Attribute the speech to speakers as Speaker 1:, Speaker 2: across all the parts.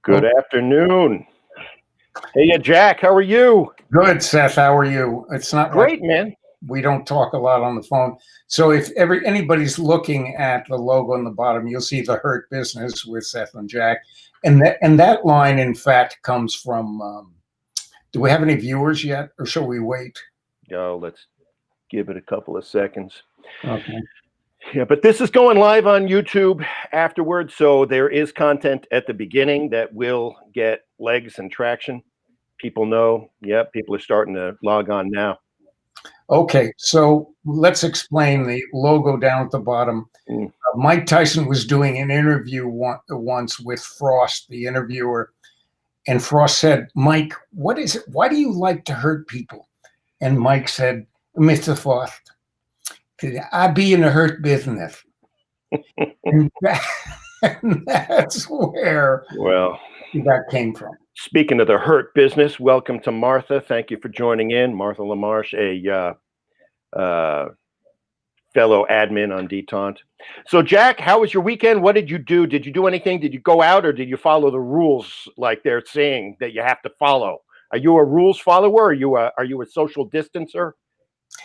Speaker 1: Good afternoon. Hey, Jack, how are you?
Speaker 2: Good, Seth. How are you? It's not
Speaker 1: Great,
Speaker 2: like
Speaker 1: man.
Speaker 2: we don't talk a lot on the phone. So if anybody's looking at the logo on the bottom, you'll see the Hurt Business with Seth and Jack, and that line, in fact, comes from. Do we have any viewers yet, or shall we wait?
Speaker 1: Oh, let's give it a couple of seconds.
Speaker 2: Okay.
Speaker 1: Yeah, but this is going live on YouTube afterwards, so there is content at the beginning that will get legs and traction. People know. Yeah, people are starting to log on now.
Speaker 2: Okay, so let's explain the logo down at the bottom. Mike Tyson was doing an interview once with Frost, the interviewer, and Frost said, "Mike, what is it? Why do you like to hurt people?" And Mike said, "Mr. Frost, I be in the hurt business." and that's where that came from.
Speaker 1: Speaking of the Hurt Business, welcome to Martha. Thank you for joining in. Martha LaMarche, a fellow admin on Detente. So, Jack, how was your weekend? What did you do? Did you do anything? Did you go out, or did you follow the rules like they're saying that you have to follow? Are you a rules follower? Are you a social distancer?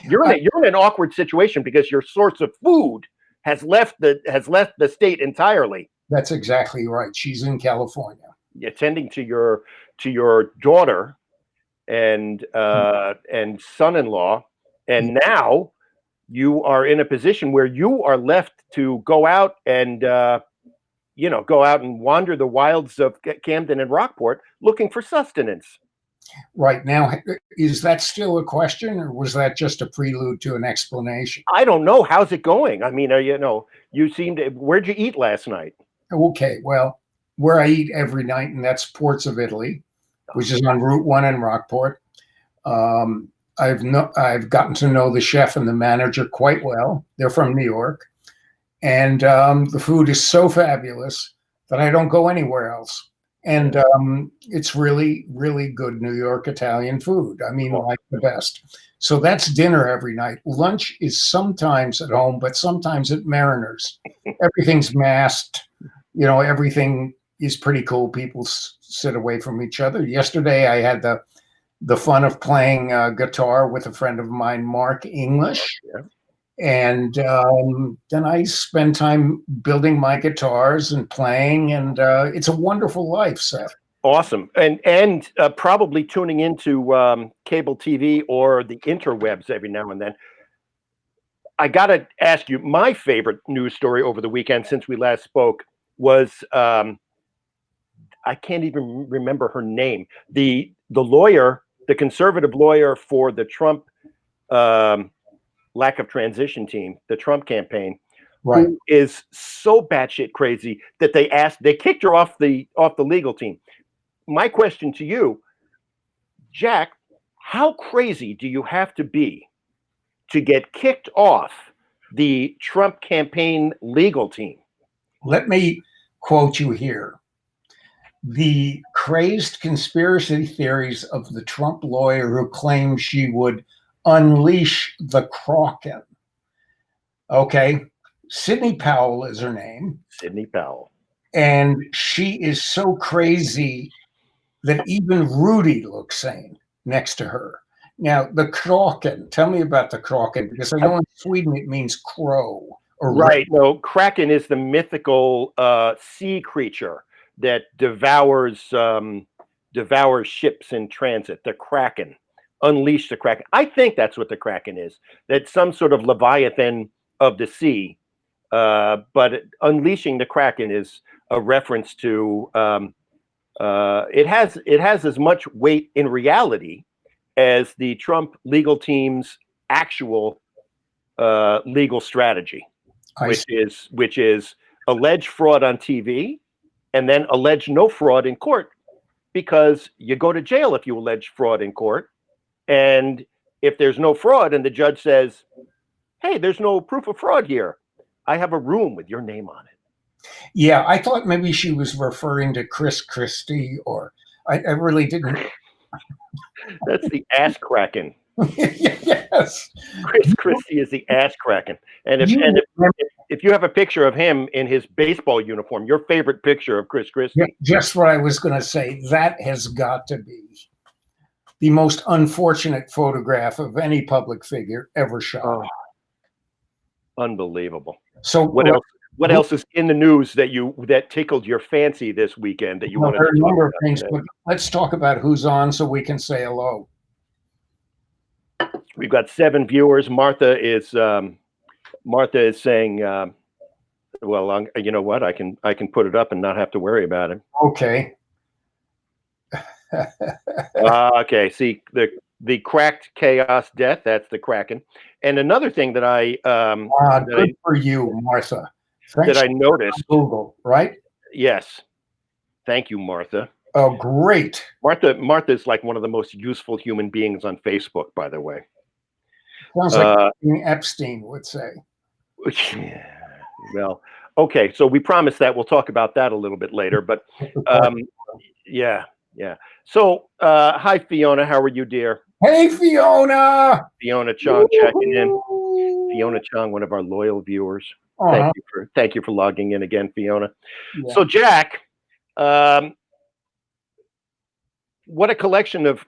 Speaker 1: You're in an awkward situation because your source of food has left the state entirely.
Speaker 2: That's exactly right. She's in California,
Speaker 1: attending to your daughter and son-in-law, and now you are in a position where you are left to go out and wander the wilds of Camden and Rockport looking for sustenance.
Speaker 2: Right now, is that still a question, or was that just a prelude to an explanation?
Speaker 1: I don't know. How's it going? I mean, you seemed to. Where'd you eat last night?
Speaker 2: Okay, well, where I eat every night, and that's Ports of Italy, which is on Route 1 in Rockport. I've gotten to know the chef and the manager quite well. They're from New York, and the food is so fabulous that I don't go anywhere else. And it's really, really good New York Italian food. I mean, like the best. So that's dinner every night. Lunch is sometimes at home, but sometimes at Mariners. Everything's masked. Everything is pretty cool. People sit away from each other. Yesterday, I had the fun of playing guitar with a friend of mine, Mark English.
Speaker 1: Yeah.
Speaker 2: And then I spend time building my guitars and playing, and it's a wonderful life, Seth.
Speaker 1: Awesome. And probably tuning into cable TV or the interwebs every now and then. I got to ask you, my favorite news story over the weekend since we last spoke was, I can't even remember her name, the lawyer, the conservative lawyer for the Trump lack of transition team, the Trump campaign,
Speaker 2: right,
Speaker 1: who is so batshit crazy that they kicked her off the legal team. My question to you, Jack, how crazy do you have to be to get kicked off the Trump campaign legal team?
Speaker 2: Let me quote you here. The crazed conspiracy theories of the Trump lawyer who claimed she would unleash the Kraken. Okay. Sidney Powell is her name.
Speaker 1: Sidney Powell.
Speaker 2: And she is so crazy that even Rudy looks sane next to her. Now, the Kraken, tell me about the Kraken, because I know in Sweden it means crow.
Speaker 1: Right. No, Kraken is the mythical sea creature that devours ships in transit. The Kraken. Unleash the Kraken. I think that's what the Kraken is. That's some sort of Leviathan of the sea. But unleashing the Kraken is a reference to it has as much weight in reality as the Trump legal team's actual legal strategy, which is alleged fraud on TV and then allege no fraud in court, because you go to jail if you allege fraud in court. And if there's no fraud and the judge says, hey, there's no proof of fraud here, I have a room with your name on it.
Speaker 2: Yeah, I thought maybe she was referring to Chris Christie, or I really didn't.
Speaker 1: That's the ass Kraken.
Speaker 2: Yes.
Speaker 1: Chris Christie is the ass Kraken. And if you have a picture of him in his baseball uniform, your favorite picture of Chris Christie.
Speaker 2: Yeah, just what I was going to say. That has got to be the most unfortunate photograph of any public figure ever shot.
Speaker 1: Oh, unbelievable.
Speaker 2: So
Speaker 1: what else? What else is in the news that tickled your fancy this weekend that you wanted to talk about?
Speaker 2: There are a number of things, but let's talk about who's on so we can say hello.
Speaker 1: We've got 7 viewers. Martha is saying, well, you know what? I can put it up and not have to worry about it.
Speaker 2: Okay.
Speaker 1: Okay. See the cracked chaos death. That's the Kraken. And another thing that
Speaker 2: good for you, Martha.
Speaker 1: That I noticed.
Speaker 2: Google, right?
Speaker 1: Yes. Thank you, Martha.
Speaker 2: Oh, great.
Speaker 1: Martha is like one of the most useful human beings on Facebook, by the way.
Speaker 2: Sounds like Epstein would say.
Speaker 1: Well, okay. So we promised that we'll talk about that a little bit later, but yeah. So, hi, Fiona. How are you, dear?
Speaker 2: Hey, Fiona.
Speaker 1: Fiona Chong checking in. Fiona Chong, one of our loyal viewers. Thank you for logging in again, Fiona. Yeah. So, Jack, what a collection of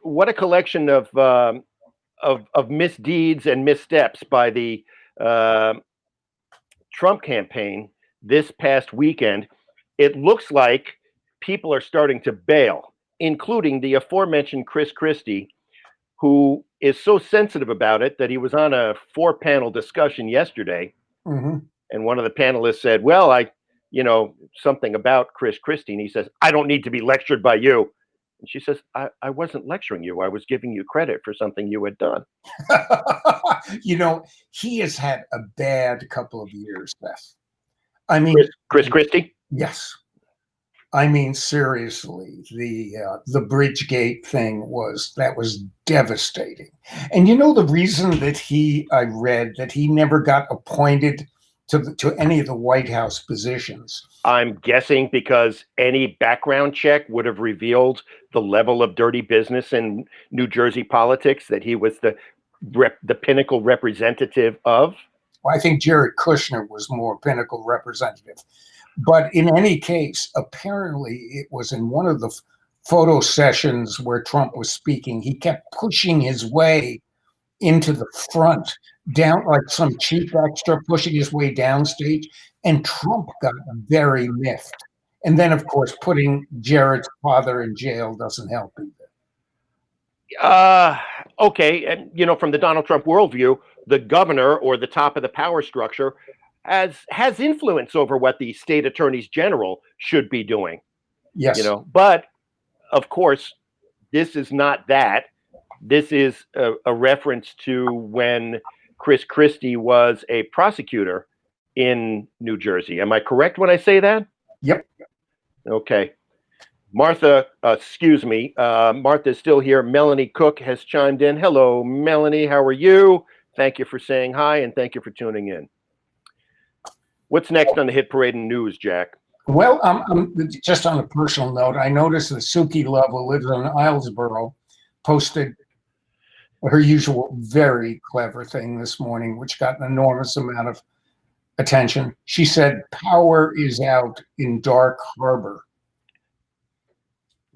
Speaker 1: misdeeds and missteps by the Trump campaign this past weekend. It looks like people are starting to bail, including the aforementioned Chris Christie, who is so sensitive about it that he was on a 4-panel discussion yesterday.
Speaker 2: Mm-hmm.
Speaker 1: And one of the panelists said, well, something about Chris Christie. And he says, I don't need to be lectured by you. And she says, I wasn't lecturing you. I was giving you credit for something you had done.
Speaker 2: He has had a bad couple of years, Seth. I mean,
Speaker 1: Chris Christie?
Speaker 2: Yes. I mean, seriously, the Bridgegate thing was devastating. And the reason that I read that he never got appointed to any of the White House positions.
Speaker 1: I'm guessing because any background check would have revealed the level of dirty business in New Jersey politics that he was the pinnacle representative of.
Speaker 2: Well, I think Jared Kushner was more pinnacle representative. But in any case, apparently it was in one of the photo sessions where Trump was speaking, he kept pushing his way into the front, down like some cheap extra, pushing his way downstage, and Trump got very miffed. And then, of course, putting Jared's father in jail doesn't help either.
Speaker 1: Okay, and from the Donald Trump worldview, the governor or the top of the power structure has influence over what the state attorneys general should be doing.
Speaker 2: Yes.
Speaker 1: But of course, this is not that. This is a reference to when Chris Christie was a prosecutor in New Jersey. Am I correct when I say that?
Speaker 2: Yep.
Speaker 1: Okay. Martha, excuse me. Martha's still here. Melanie Cook has chimed in. Hello, Melanie. How are you? Thank you for saying hi, and thank you for tuning in. What's next on the Hit Parade and News, Jack?
Speaker 2: Well, just on a personal note, I noticed that Suki Love, who lives in Islesboro, posted her usual very clever thing this morning, which got an enormous amount of attention. She said, "Power is out in Dark Harbor."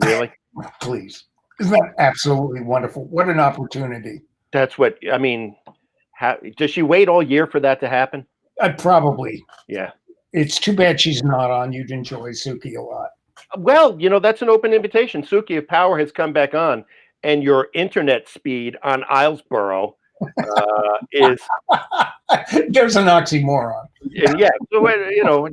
Speaker 1: Really?
Speaker 2: Please. Isn't that absolutely wonderful? What an opportunity.
Speaker 1: That's what, I mean, does she wait all year for that to happen?
Speaker 2: Probably.
Speaker 1: Yeah.
Speaker 2: It's too bad she's not on. You'd enjoy Suki a lot.
Speaker 1: Well, that's an open invitation. Suki, if Power has come back on and your internet speed on Islesboro is...
Speaker 2: There's an oxymoron.
Speaker 1: Yeah. So,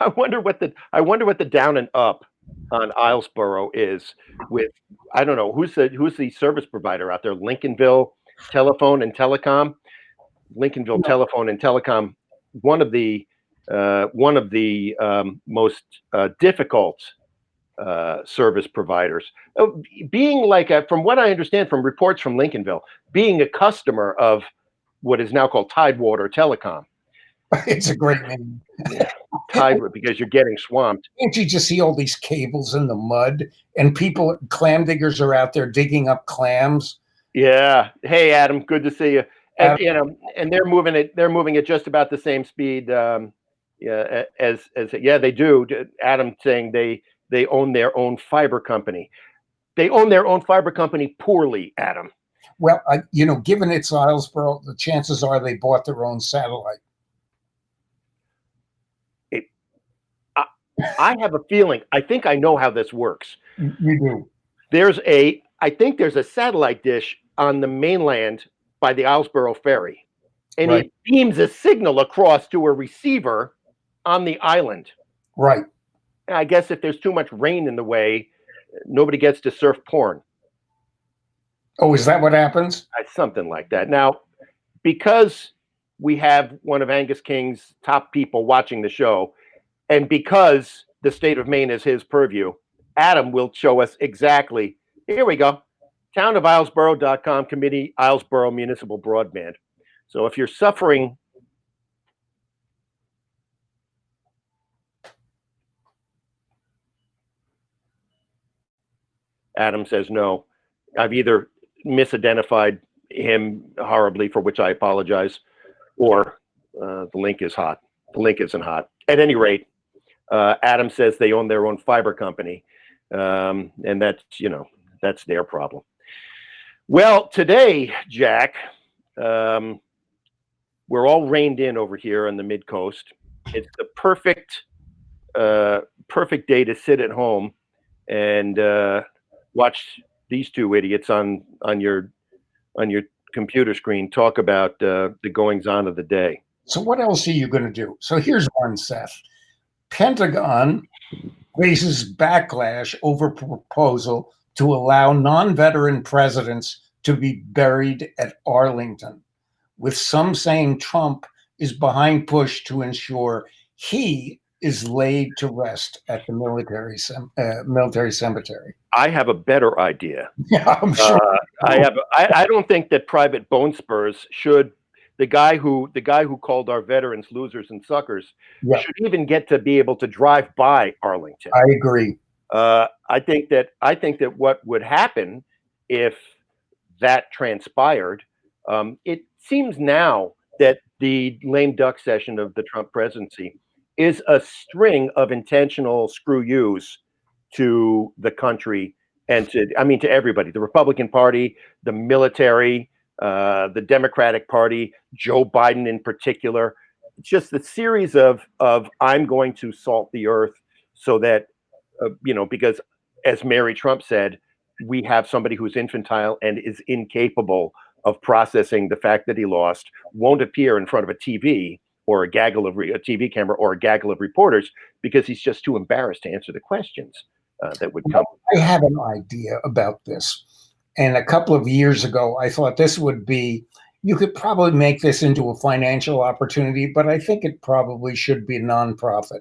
Speaker 1: I wonder what the down and up on Islesboro is with, I don't know, who's the service provider out there? Lincolnville Telephone and Telecom. Lincolnville Telephone and Telecom, one of the most difficult service providers. Being from what I understand from reports from Lincolnville, being a customer of what is now called Tidewater Telecom.
Speaker 2: It's a great name.
Speaker 1: Yeah. Tidewater, because you're getting swamped.
Speaker 2: Can't you just see all these cables in the mud and clam diggers are out there digging up clams?
Speaker 1: Yeah. Hey, Adam, good to see you. and and they're moving it. They're moving at just about the same speed. Yeah, as yeah, they do. Adam saying they own their own fiber company. They own their own fiber company poorly, Adam.
Speaker 2: Well, given it's Islesboro, the chances are they bought their own satellite.
Speaker 1: I have a feeling. I think I know how this works.
Speaker 2: You do.
Speaker 1: I think there's a satellite dish on the mainland by the Islesboro ferry, and
Speaker 2: Right.
Speaker 1: it beams a signal across to a receiver on the island.
Speaker 2: Right.
Speaker 1: And I guess if there's too much rain in the way, nobody gets to surf porn.
Speaker 2: Oh, is that what happens?
Speaker 1: Something like that. Now, because we have one of Angus King's top people watching the show, and because the state of Maine is his purview, Adam will show us exactly. Here we go. TownofIslesboro.com committee, Islesboro Municipal Broadband. So if you're suffering, Adam says no. I've either misidentified him horribly, for which I apologize, or the link is hot. The link isn't hot. At any rate, Adam says they own their own fiber company, and that's their problem. Well, today, Jack, we're all reined in over here on the mid-coast. It's the perfect day to sit at home and watch these two idiots on your computer screen talk about the goings-on of the day.
Speaker 2: So what else are you going to do? So here's one, Seth. Pentagon faces backlash over proposal to allow non-veteran presidents to be buried at Arlington, with some saying Trump is behind push to ensure he is laid to rest at the military cemetery.
Speaker 1: I have a better idea.
Speaker 2: Yeah, I'm sure.
Speaker 1: I don't think that Private Bone Spurs should. The guy who called our veterans losers and suckers should even get to be able to drive by Arlington.
Speaker 2: I agree.
Speaker 1: I think that what would happen if that transpired, it seems now that the lame duck session of the Trump presidency is a string of intentional screw yous to the country and to everybody, the Republican Party, the military, the Democratic Party, Joe Biden in particular. It's just a series of I'm going to salt the earth so that, because as Mary Trump said, we have somebody who's infantile and is incapable of processing the fact that he lost, won't appear in front of a TV or a TV camera or a gaggle of reporters because he's just too embarrassed to answer the questions that would come.
Speaker 2: I have an idea about this. And a couple of years ago, I thought you could probably make this into a financial opportunity, but I think it probably should be a nonprofit.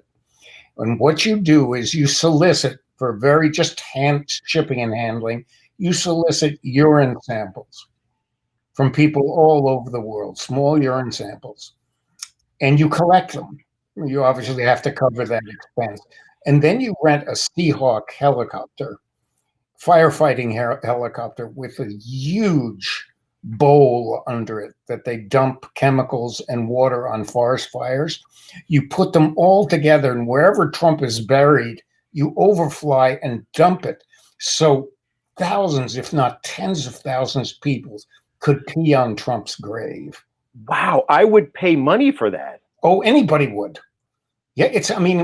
Speaker 2: And what you do is you solicit for shipping and handling, you solicit urine samples from people all over the world, small urine samples, and you collect them. You obviously have to cover that expense. And then you rent a Seahawk helicopter, firefighting helicopter with a huge bowl under it that they dump chemicals and water on forest fires. You put them all together, and wherever Trump is buried, you overfly and dump it. So thousands, if not tens of thousands of people could pee on Trump's grave.
Speaker 1: Wow, I would pay money for that.
Speaker 2: Oh, anybody would. Yeah,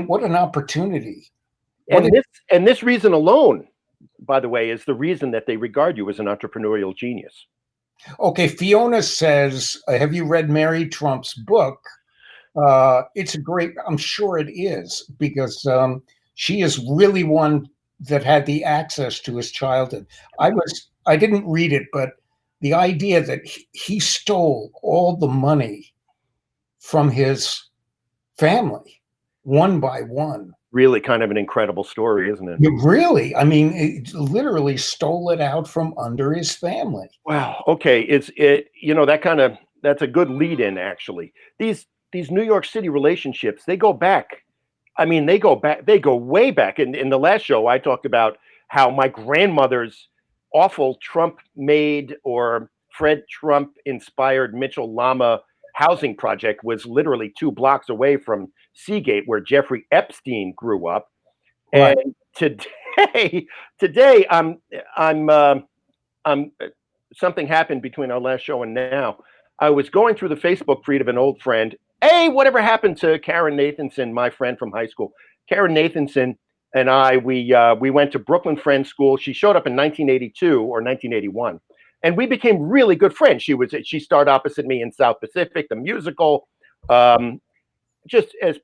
Speaker 2: what an opportunity.
Speaker 1: And this reason alone, by the way, is the reason that they regard you as an entrepreneurial genius.
Speaker 2: Okay, Fiona says, have you read Mary Trump's book? It's I'm sure it is, because she is really one that had the access to his childhood. I didn't read it, but the idea that he stole all the money from his family, one by one. Really
Speaker 1: kind of an incredible story, isn't it?
Speaker 2: Really? It literally stole it out from under his family.
Speaker 1: Wow. Okay. That's a good lead in, actually. These New York City relationships, they go back. They go way back. In the last show, I talked about how my grandmother's awful Trump maid or Fred Trump-inspired Mitchell Lama housing project was literally 2 blocks away from Seagate, where Jeffrey Epstein grew up.
Speaker 2: Right.
Speaker 1: And today, I'm something happened between our last show and now. I was going through the Facebook feed of an old friend. Hey, whatever happened to Karen Nathanson, my friend from high school? Karen Nathanson and I, we went to Brooklyn Friends School. She showed up in 1982 or 1981, and we became really good friends. She starred opposite me in South Pacific, the musical, just as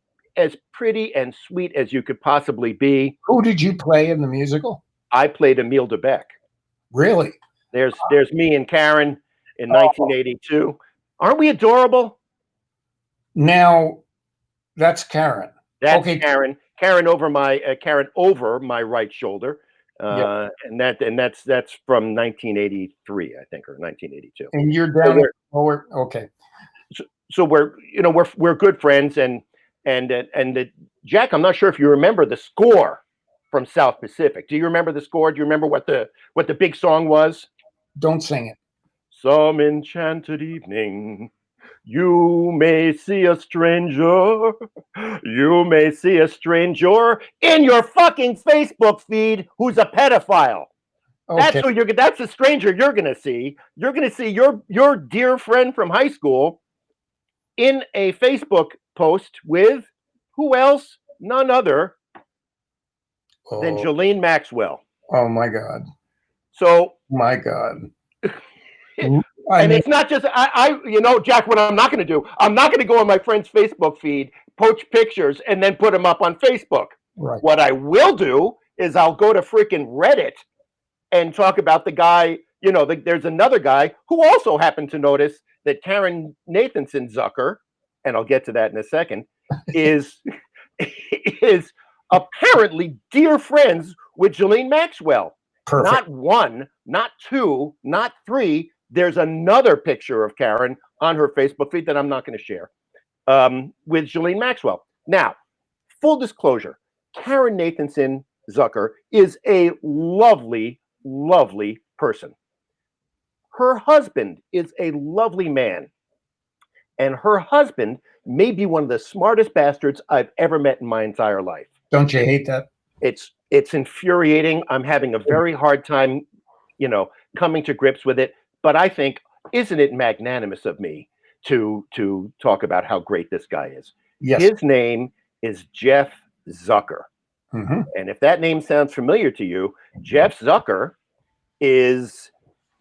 Speaker 1: pretty and sweet as you could possibly be.
Speaker 2: Who did you play in the musical?
Speaker 1: I played Emile DeBeck.
Speaker 2: Really?
Speaker 1: There's me and Karen in 1982. Aren't we adorable?
Speaker 2: Now, that's Karen.
Speaker 1: That's
Speaker 2: okay.
Speaker 1: Karen over my right shoulder,
Speaker 2: Yep.
Speaker 1: and that's from 1983, I think, or 1982.
Speaker 2: And you're down. Okay.
Speaker 1: So we're good friends, and Jack, I'm not sure if you remember the score from South Pacific. Do you remember the score? Do you remember what the big song was?
Speaker 2: Don't sing it.
Speaker 1: Some enchanted evening, you may see a stranger. You may see a stranger in your fucking Facebook feed who's a pedophile.
Speaker 2: Okay.
Speaker 1: That's the stranger you're gonna see. You're gonna see your dear friend from high school in a Facebook post with who else? None other than Ghislaine Maxwell.
Speaker 2: Oh my God.
Speaker 1: So
Speaker 2: my God.
Speaker 1: And it's not just Jack, what I'm not going to do, I'm not going to go on my friend's Facebook feed, poach pictures, and then put them up on Facebook.
Speaker 2: Right.
Speaker 1: What I will do is I'll go to freaking Reddit and talk about the guy. There's another guy who also happened to notice that Karen Nathanson Zucker, and I'll get to that in a second, is apparently dear friends with Ghislaine Maxwell.
Speaker 2: Perfect.
Speaker 1: Not one, not two, not three. There's another picture of Karen on her Facebook feed that I'm not going to share with Ghislaine Maxwell. Now, full disclosure, Karen Nathanson Zucker is a lovely, lovely person. Her husband is a lovely man. And her husband may be one of the smartest bastards I've ever met in my entire life.
Speaker 2: Don't you hate that?
Speaker 1: It's infuriating. I'm having a very hard time, coming to grips with it. But I think, isn't it magnanimous of me to talk about how great this guy is?
Speaker 2: Yes.
Speaker 1: His name is Jeff Zucker.
Speaker 2: Mm-hmm.
Speaker 1: And if that name sounds familiar to you, Jeff Zucker is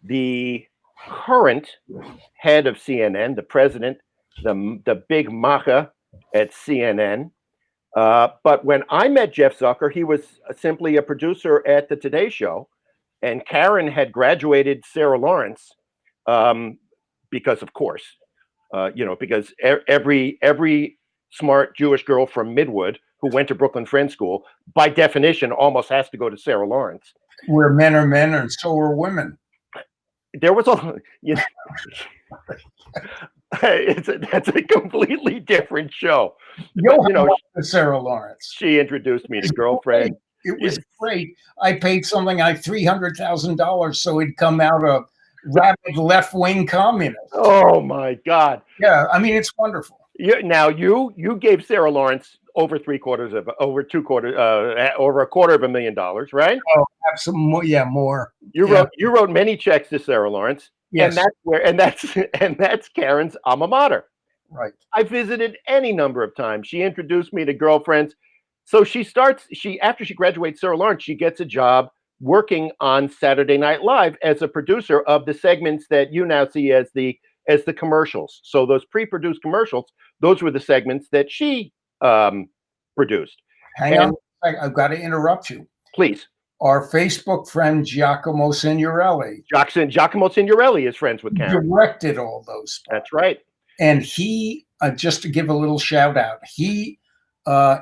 Speaker 1: the current head of CNN, the president, the big macha at CNN. But when I met Jeff Zucker, he was simply a producer at the Today Show. And Karen had graduated Sarah Lawrence because, of course, because every smart Jewish girl from Midwood who went to Brooklyn Friends School, by definition, almost has to go to Sarah Lawrence.
Speaker 2: Where men are men and so are women.
Speaker 1: There was that's a completely different show.
Speaker 2: Sarah Lawrence.
Speaker 1: She introduced me to Girlfriend.
Speaker 2: It was great. I paid something like $300,000 so he'd come out a rabid left-wing communist.
Speaker 1: Oh my God!
Speaker 2: Yeah, I mean it's wonderful.
Speaker 1: Now you gave Sarah Lawrence over a $250,000, right?
Speaker 2: Oh, absolutely. Yeah, more.
Speaker 1: You wrote many checks to Sarah Lawrence.
Speaker 2: Yes.
Speaker 1: And that's Karen's alma mater.
Speaker 2: Right.
Speaker 1: I visited any number of times. She introduced me to girlfriends. So after she graduates Sarah Lawrence, she gets a job working on Saturday Night Live as a producer of the segments that you now see as the commercials. So those pre-produced commercials, those were the segments that she produced.
Speaker 2: Hang on, I've got to interrupt you.
Speaker 1: Please.
Speaker 2: Our Facebook friend Giacomo Signorelli.
Speaker 1: Giacomo Signorelli is friends with Karen.
Speaker 2: Directed all those spots.
Speaker 1: That's right.
Speaker 2: And he, just to give a little shout out, he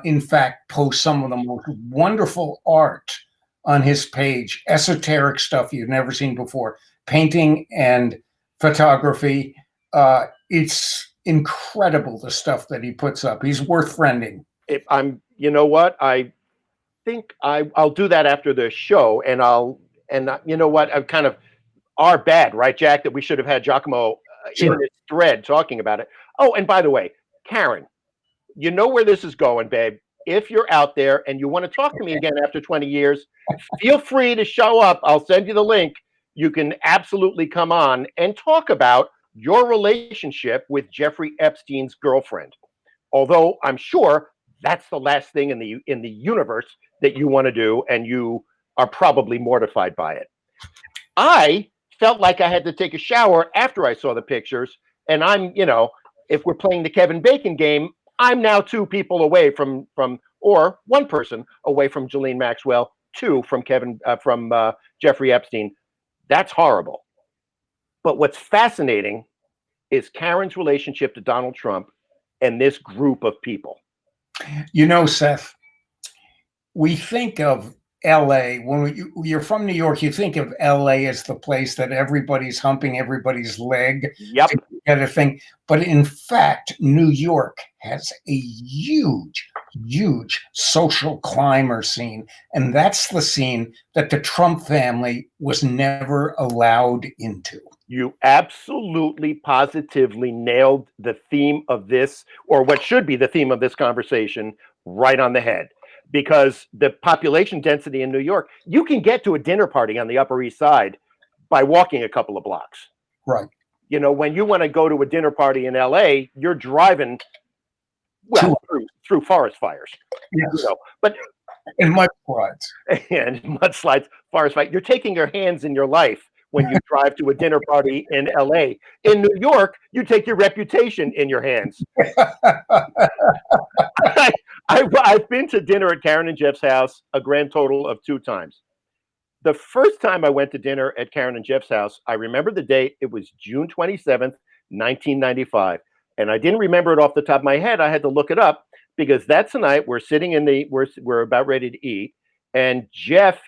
Speaker 2: in fact posts some of the most wonderful art on his page, esoteric stuff you've never seen before, painting and photography. It's incredible, the stuff that he puts up. He's worth friending.
Speaker 1: I think I'll do that after the show, and are bad, right, Jack? That we should have had Giacomo in
Speaker 2: Sure.
Speaker 1: this thread talking about it. Oh, and by the way, Karen, you know where this is going, babe. If you're out there and you want to talk to me again after 20 years, feel free to show up. I'll send you the link. You can absolutely come on and talk about your relationship with Jeffrey Epstein's girlfriend. Although I'm sure that's the last thing in the universe that you want to do, and you are probably mortified by it. I felt like I had to take a shower after I saw the pictures, and I'm, if we're playing the Kevin Bacon game, I'm now two people away from or one person away from Ghislaine Maxwell, two from Jeffrey Epstein. That's horrible. But what's fascinating is Karen's relationship to Donald Trump and this group of people.
Speaker 2: Seth, we think of LA, when you're from New York, you think of LA as the place that everybody's humping everybody's leg
Speaker 1: Yep.
Speaker 2: to get a thing. But in fact, New York has a huge, huge social climber scene. And that's the scene that the Trump family was never allowed into.
Speaker 1: You absolutely positively nailed the theme of this, or what should be the theme of this conversation, right on the head. Because the population density in New York, you can get to a dinner party on the Upper East Side by walking a couple of blocks.
Speaker 2: Right.
Speaker 1: When you want to go to a dinner party in LA, you're driving through forest fires.
Speaker 2: Yes.
Speaker 1: But
Speaker 2: and mudslides.
Speaker 1: And mudslides, forest fire. You're taking your hands in your life when you drive to a dinner party in LA. In New York, you take your reputation in your hands. I've been to dinner at Karen and Jeff's house a grand total of 2 times. The first time I went to dinner at Karen and Jeff's house, I remember the date. It was June 27th, 1995. And I didn't remember it off the top of my head. I had to look it up because that's the night we're sitting we're about ready to eat. And Jeff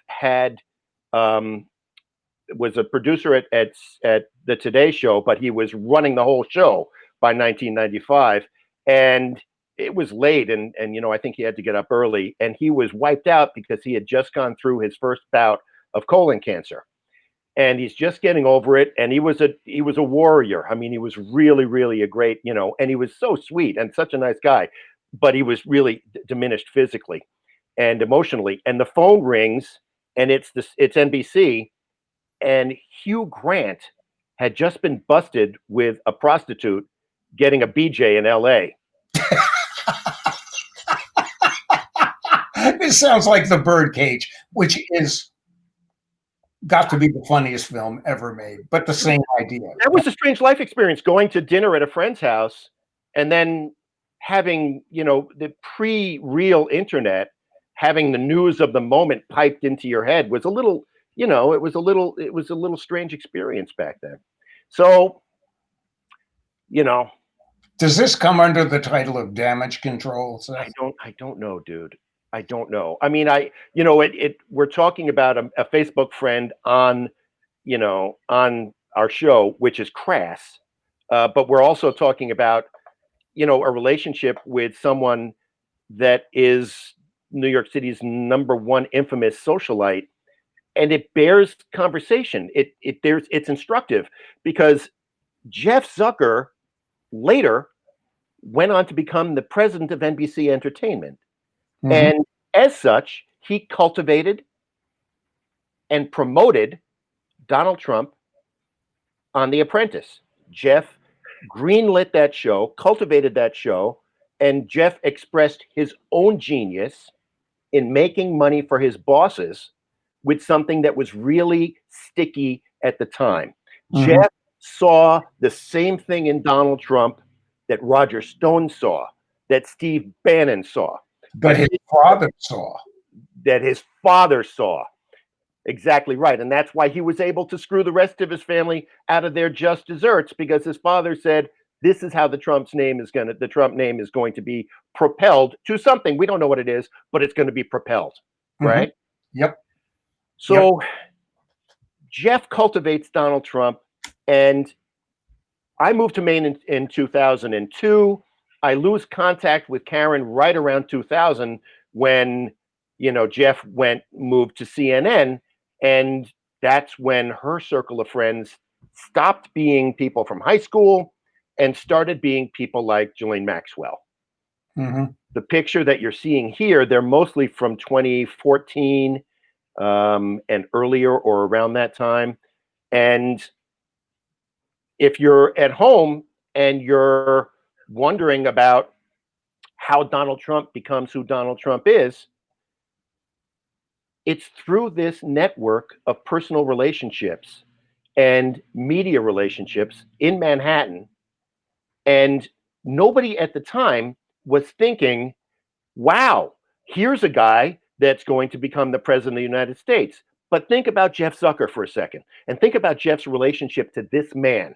Speaker 1: was a producer at the Today Show, but he was running the whole show by 1995. And it was late, and I think he had to get up early, and he was wiped out because he had just gone through his first bout of colon cancer, and he's just getting over it. And he was a warrior. I mean, he was really, really a great, and he was so sweet and such a nice guy, but he was really diminished physically and emotionally. And the phone rings, and it's NBC, and Hugh Grant had just been busted with a prostitute getting a BJ in LA.
Speaker 2: This sounds like The Birdcage, which is got to be the funniest film ever made, but the same idea.
Speaker 1: That was a strange life experience, going to dinner at a friend's house and then having, the pre-real internet, having the news of the moment piped into your head was a little, it was a little strange experience back then. So,
Speaker 2: Does this come under the title of damage control, Seth?
Speaker 1: I don't know, dude. I don't know. I mean, we're talking about a Facebook friend on our show, which is crass. But we're also talking about, a relationship with someone that is New York City's #1 infamous socialite. And it bears conversation. It's instructive because Jeff Zucker later went on to become the president of NBC Entertainment. Mm-hmm. And as such, he cultivated and promoted Donald Trump on The Apprentice. Jeff greenlit that show, cultivated that show, and Jeff expressed his own genius in making money for his bosses with something that was really sticky at the time. Mm-hmm. Jeff saw the same thing in Donald Trump that Roger Stone saw, that Steve Bannon saw.
Speaker 2: But his father saw.
Speaker 1: That his father saw. Exactly right. And that's why he was able to screw the rest of his family out of their just desserts, because his father said, this is how the Trump name is going to be propelled to something. We don't know what it is, but it's going to be propelled. Mm-hmm. Right?
Speaker 2: Yep.
Speaker 1: So Jeff cultivates Donald Trump, and I moved to Maine in 2002. I lose contact with Karen right around 2000 when, Jeff moved to CNN, and that's when her circle of friends stopped being people from high school and started being people like Ghislaine Maxwell.
Speaker 2: Mm-hmm.
Speaker 1: The picture that you're seeing here, they're mostly from 2014 and earlier or around that time. And if you're at home and you're wondering about how Donald Trump becomes who Donald Trump is, it's through this network of personal relationships and media relationships in Manhattan. And nobody at the time was thinking, wow, here's a guy that's going to become the president of the United States. But think about Jeff Zucker for a second and think about Jeff's relationship to this man.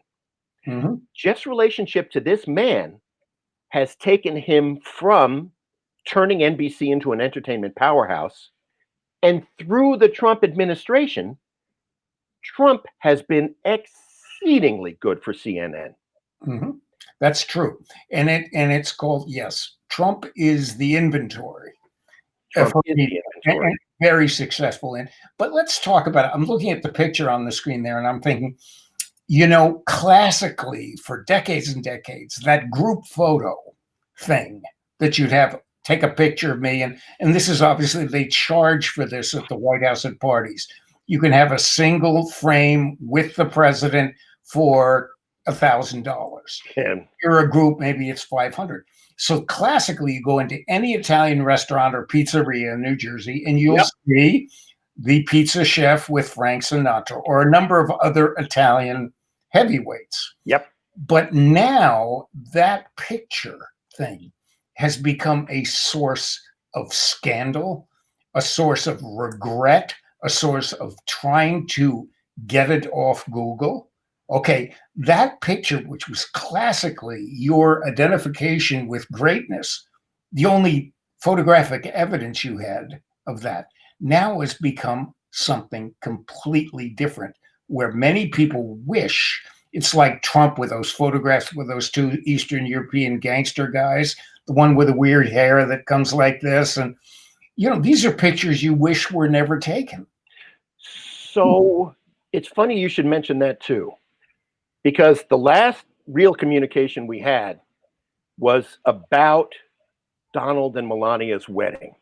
Speaker 2: Mm-hmm.
Speaker 1: Jeff's relationship to this man has taken him from turning NBC into an entertainment powerhouse. And through the Trump administration, Trump has been exceedingly good for CNN.
Speaker 2: Mm-hmm. That's true. And it's called, yes, Trump is the inventory.
Speaker 1: Trump is the inventory.
Speaker 2: And very successful in. But let's talk about it. I'm looking at the picture on the screen there, and I'm thinking, classically, for decades and decades, that group photo thing that you'd have take a picture of me, and this is obviously, they charge for this at the White House at parties. You can have a single frame with the president for $1,000.
Speaker 1: And
Speaker 2: You're a group, maybe it's 500. So classically, you go into any Italian restaurant or pizzeria in New Jersey, and you'll see the pizza chef with Frank Sinatra or a number of other Italian heavyweights.
Speaker 1: Yep.
Speaker 2: But now that picture thing has become a source of scandal, a source of regret, a source of trying to get it off Google. Okay, that picture, which was classically your identification with greatness, the only photographic evidence you had of that, now has become something completely different, where many people wish, it's like Trump with those photographs with those two Eastern European gangster guys, the one with the weird hair that comes like this. And, these are pictures you wish were never taken.
Speaker 1: So it's funny you should mention that too, because the last real communication we had was about Donald and Melania's wedding.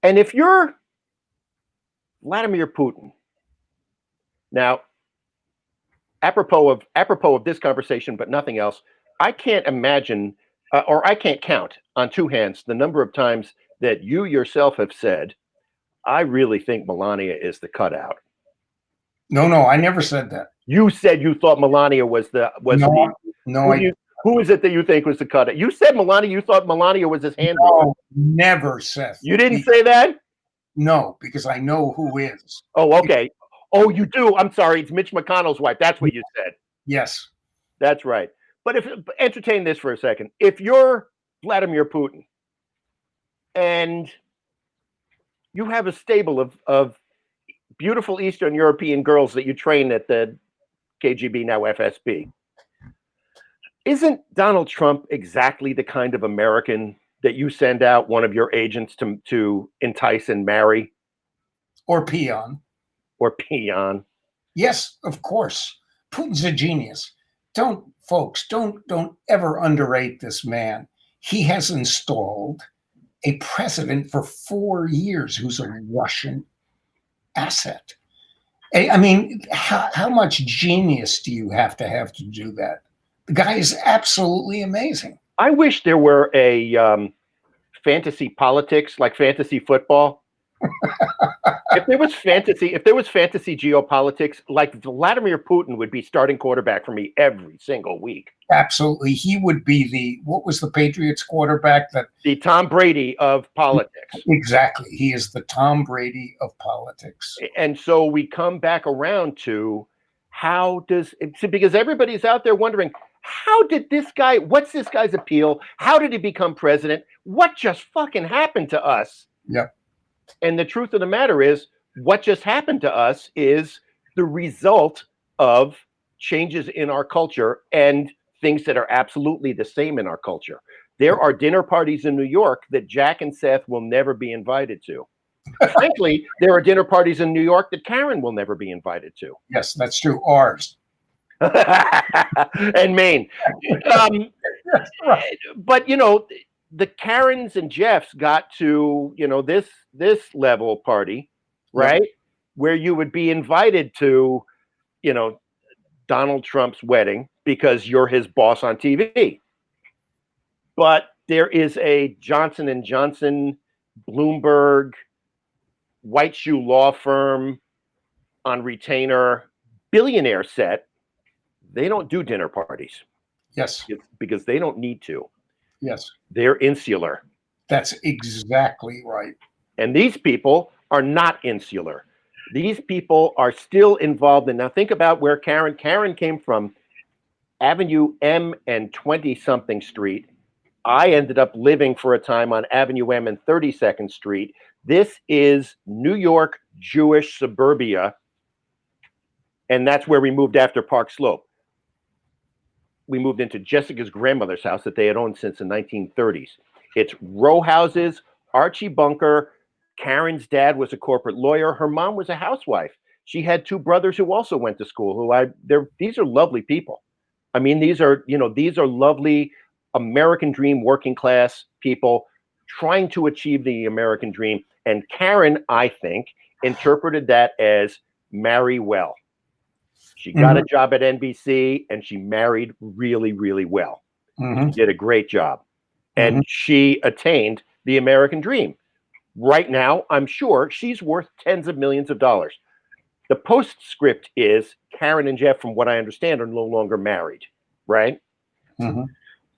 Speaker 1: And if you're Vladimir Putin, now, apropos of this conversation, but nothing else, I can't imagine, or I can't count on two hands the number of times that you yourself have said, I really think Melania is the cutout.
Speaker 2: No, I never said that.
Speaker 1: You said you thought Melania was who is it that you think was the cutout? You said Melania, you thought Melania was his handler.
Speaker 2: No, never, Seth.
Speaker 1: You didn't say that?
Speaker 2: No, because I know who is.
Speaker 1: Oh, okay. Oh, you do? I'm sorry. It's Mitch McConnell's wife. That's what you said.
Speaker 2: Yes.
Speaker 1: That's right. But entertain this for a second. If you're Vladimir Putin and you have a stable of beautiful Eastern European girls that you train at the KGB, now FSB, isn't Donald Trump exactly the kind of American that you send out one of your agents to entice and marry?
Speaker 2: Or peon.
Speaker 1: Or peon.
Speaker 2: Yes, of course. Putin's a genius. Don't ever underrate this man. He has installed a president for 4 years who's a Russian asset. I mean, how much genius do you have to do that? The guy is absolutely amazing.
Speaker 1: I wish there were a fantasy politics, like fantasy football. If there was fantasy geopolitics, like Vladimir Putin would be starting quarterback for me every single week.
Speaker 2: Absolutely. He would be what was the Patriots quarterback?
Speaker 1: The Tom Brady of politics.
Speaker 2: Exactly. He is the Tom Brady of politics.
Speaker 1: And so we come back around to because everybody's out there wondering, what's this guy's appeal? How did he become president? What just fucking happened to us?
Speaker 2: Yep.
Speaker 1: And the truth of the matter is, what just happened to us is the result of changes in our culture and things that are absolutely the same in our culture. There are dinner parties in New York that Jack and Seth will never be invited to. Frankly, there are dinner parties in New York that Karen will never be invited to.
Speaker 2: Yes, that's true. Ours.
Speaker 1: And Maine.
Speaker 2: Yes, right.
Speaker 1: But the Karens and Jeffs got to this level party,
Speaker 2: Yep.
Speaker 1: right? Where you would be invited to, Donald Trump's wedding because you're his boss on TV. But there is a Johnson and Johnson, Bloomberg, white shoe law firm on retainer billionaire set. They don't do dinner parties.
Speaker 2: Yes.
Speaker 1: Because they don't need to.
Speaker 2: Yes.
Speaker 1: They're insular.
Speaker 2: That's exactly right.
Speaker 1: And these people are not insular. These people are still involved in. Now think about where Karen came from, Avenue M and 20-something Street. I ended up living for a time on Avenue M and 32nd Street. This is New York Jewish suburbia. And that's where we moved after Park Slope. We moved into Jessica's grandmother's house that they had owned since the 1930s. It's row houses, Archie Bunker. Karen's dad was a corporate lawyer. Her mom was a housewife. She had two brothers who also went to school. These are lovely people. I mean, these are lovely American dream working class people trying to achieve the American dream. And Karen, I think, interpreted that as marry well. She got a job at NBC and she married really, really well. She did a great job. And she attained the American dream. Right now, I'm sure she's worth tens of millions of dollars. The postscript is Karen and Jeff, from what I understand, are no longer married, right?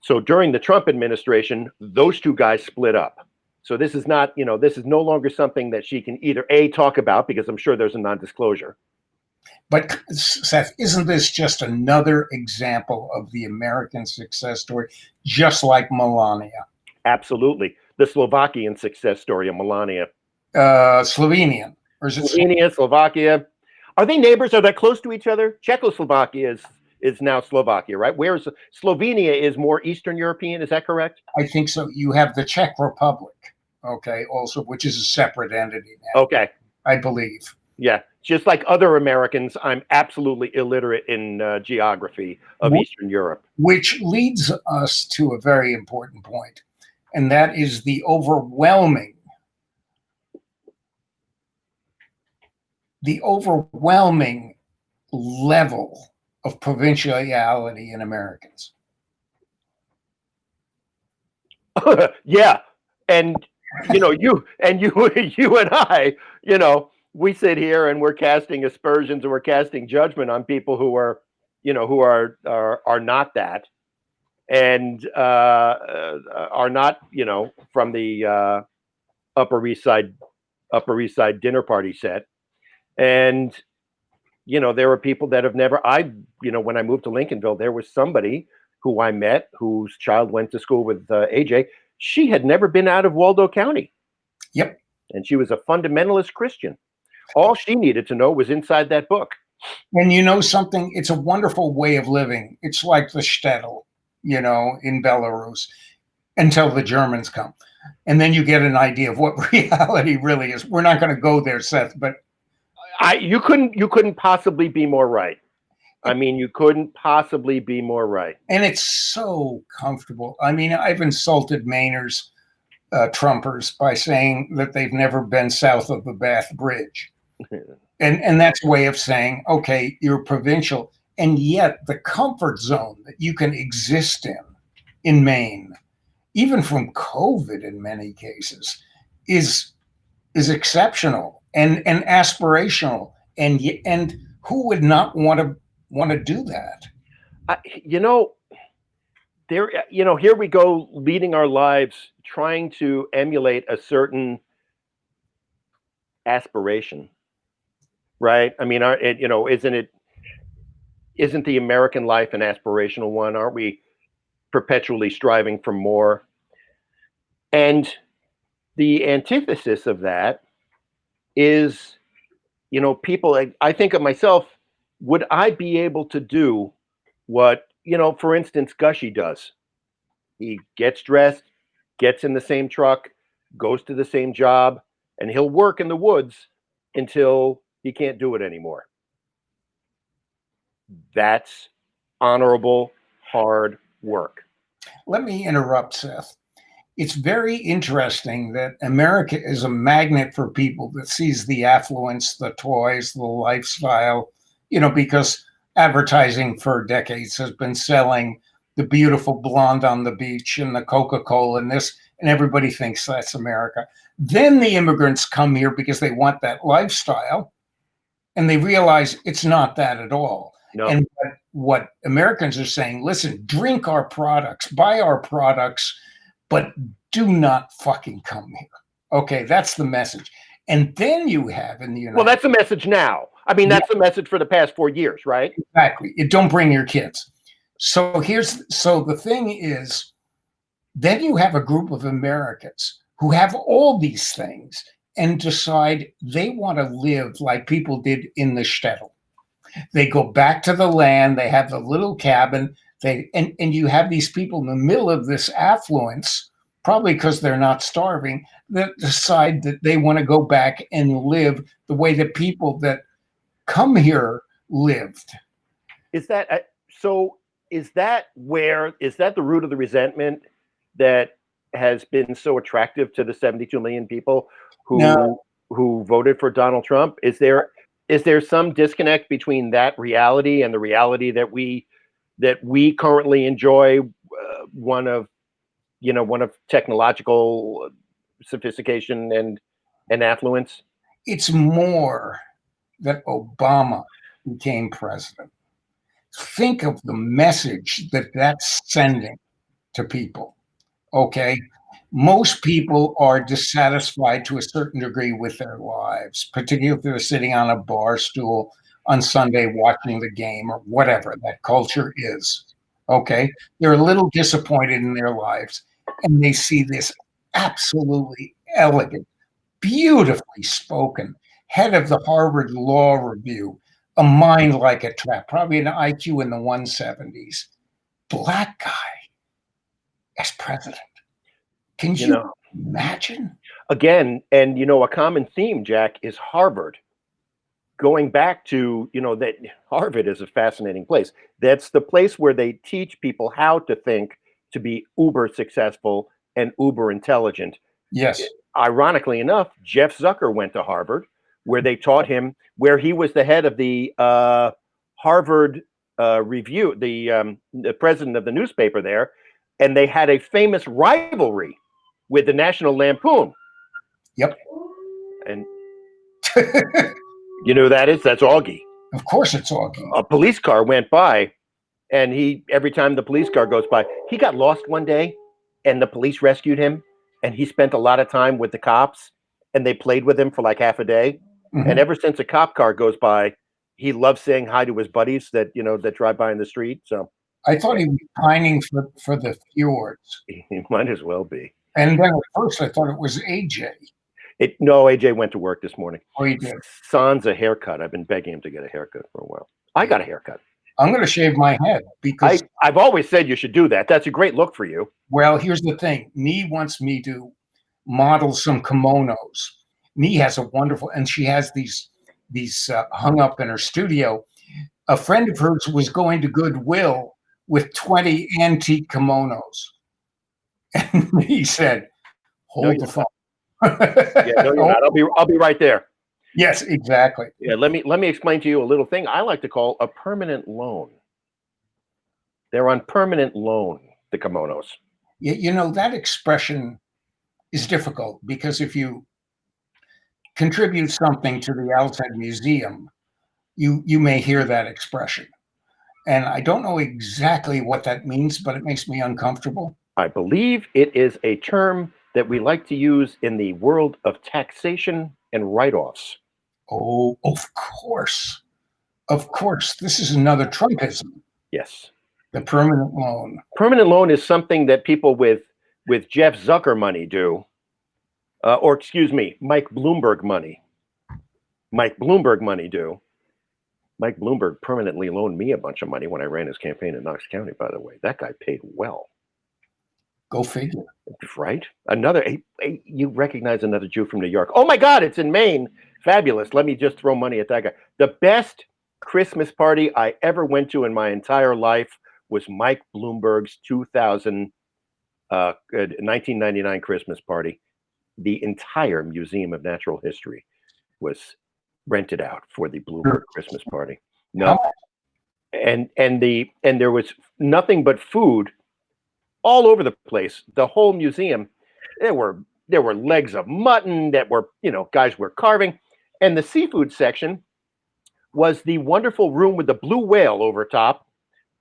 Speaker 1: So during the Trump administration, those two guys split up. So this is not, this is no longer something that she can either A, talk about, because I'm sure there's a non-disclosure.
Speaker 2: But Seth, isn't this just another example of the American success story, just like Melania?
Speaker 1: Absolutely. The Slovakian success story of Melania.
Speaker 2: Slovenian. Or is it
Speaker 1: Slovenia, Slovakia. Are they neighbors? Are they close to each other? Czechoslovakia is now Slovakia, right? Whereas Slovenia is more Eastern European. Is that correct?
Speaker 2: I think so. You have the Czech Republic, okay, also, which is a separate entity now.
Speaker 1: Okay.
Speaker 2: I believe.
Speaker 1: Yeah. Just like other Americans, I'm absolutely illiterate in geography of Eastern Europe.
Speaker 2: Which leads us to a very important point, and that is the overwhelming level of provinciality in Americans.
Speaker 1: Yeah. And, you and I, we sit here and we're casting aspersions and we're casting judgment on people who are not that, and are not, from the Upper East Side dinner party set. And, there are people that have never, when I moved to Lincolnville, there was somebody who I met whose child went to school with AJ. She had never been out of Waldo County.
Speaker 2: Yep.
Speaker 1: And she was a fundamentalist Christian. All she needed to know was inside that book.
Speaker 2: And you know something? It's a wonderful way of living. It's like the shtetl, in Belarus, until the Germans come. And then you get an idea of what reality really is. We're not going to go there, Seth, but
Speaker 1: you couldn't possibly be more right. I mean, you couldn't possibly be more right. And
Speaker 2: it's so comfortable. I mean, I've insulted Mainers, Trumpers, by saying that they've never been south of the Bath Bridge. And that's a way of saying, okay, you're provincial. And yet the comfort zone that you can exist in Maine, even from COVID in many cases, is exceptional and aspirational. And who would not want to do that? Here we go, leading our lives, trying to emulate a certain aspiration, right? I mean, isn't the American life an aspirational one? Aren't we perpetually striving for more? And the antithesis of that is, people, I think of myself, would I be able to do what, for instance, Gushy does? He gets dressed, gets in the same truck, goes to the same job,
Speaker 1: and he'll work in the woods until he can't do it anymore. That's honorable, hard work.
Speaker 2: Let me interrupt, Seth. It's very interesting that America is a magnet for people that sees the affluence, the toys, the lifestyle, because advertising for decades has been selling the beautiful blonde on the beach and the Coca-Cola and this, and everybody thinks that's America. Then the immigrants come here because they want that lifestyle, and they realize it's not that at all.
Speaker 1: No.
Speaker 2: And what Americans are saying, listen, drink our products, buy our products, but do not fucking come here. Okay, that's the message. And then you have in the United
Speaker 1: Well, that's the message now. I mean, that's the message for the past 4 years, right?
Speaker 2: Exactly. Don't bring your kids. So the thing is, then you have a group of Americans who have all these things and decide they want to live like people did in the shtetl. They go back to the land, they have the little cabin, and you have these people in the middle of this affluence, probably because they're not starving, that decide that they want to go back and live the way the people that come here lived.
Speaker 1: Is that so? Is that the root of the resentment that has been so attractive to the 72 million people who voted for Donald Trump? Is there some disconnect between that reality and the reality that we currently enjoy, one of technological sophistication and affluence?
Speaker 2: It's more that Obama became president. Think of the message that's sending to people. Okay. Most people are dissatisfied to a certain degree with their lives, particularly if they're sitting on a bar stool on Sunday watching the game or whatever that culture is. Okay. They're a little disappointed in their lives, and they see this absolutely elegant, beautifully spoken head of the Harvard Law Review, a mind like a trap, probably an IQ in the 170s, black guy as president. Can you imagine?
Speaker 1: Again, and a common theme, Jack, is Harvard. Going back to, that Harvard is a fascinating place. That's the place where they teach people how to think to be uber successful and uber intelligent.
Speaker 2: Yes.
Speaker 1: Ironically enough, Jeff Zucker went to Harvard, where they taught him, where he was the head of the Harvard Review, the president of the newspaper there, and they had a famous rivalry with the National Lampoon.
Speaker 2: Yep.
Speaker 1: And you know who that is? That's Augie.
Speaker 2: Of course it's Augie.
Speaker 1: A police car went by, and every time the police car goes by, he got lost one day, and the police rescued him, and he spent a lot of time with the cops, and they played with him for like half a day. Mm-hmm. And ever since a cop car goes by, he loves saying hi to his buddies that drive by in the street. So
Speaker 2: I thought he was pining for the fjords.
Speaker 1: He might as well be.
Speaker 2: And then at first I thought it was AJ.
Speaker 1: No, AJ went to work this morning.
Speaker 2: Oh, he did.
Speaker 1: Sans a haircut. I've been begging him to get a haircut for a while. I got a haircut.
Speaker 2: I'm going to shave my head because
Speaker 1: I've always said you should do that. That's a great look for you.
Speaker 2: Well, here's the thing. Nee wants me to model some kimonos. Nee has a wonderful, and she has these hung up in her studio. A friend of hers was going to Goodwill with 20 antique kimonos. And he said, hold the phone.
Speaker 1: Yeah, no, you're not. I'll be right there.
Speaker 2: Yes, exactly.
Speaker 1: Yeah, let me explain to you a little thing I like to call a permanent loan. They're on permanent loan, the kimonos.
Speaker 2: That expression is difficult because if you contribute something to the outside museum, you may hear that expression. And I don't know exactly what that means, but it makes me uncomfortable.
Speaker 1: I believe it is a term that we like to use in the world of taxation and write-offs.
Speaker 2: Oh, of course. Of course. This is another Trumpism.
Speaker 1: Yes.
Speaker 2: The permanent loan.
Speaker 1: Permanent loan is something that people with Jeff Zucker money do. Or excuse me, Mike Bloomberg money. Mike Bloomberg money do. Mike Bloomberg permanently loaned me a bunch of money when I ran his campaign in Knox County, by the way. That guy paid well.
Speaker 2: Go figure.
Speaker 1: Right? You recognize another Jew from New York. Oh my God, it's in Maine. Fabulous. Let me just throw money at that guy. The best Christmas party I ever went to in my entire life was Mike Bloomberg's 1999 Christmas party. The entire Museum of Natural History was rented out for the Bloomberg Christmas party. No. And there was nothing but food all over the place. The whole museum, there were legs of mutton that were, guys were carving. And the seafood section was the wonderful room with the blue whale over top.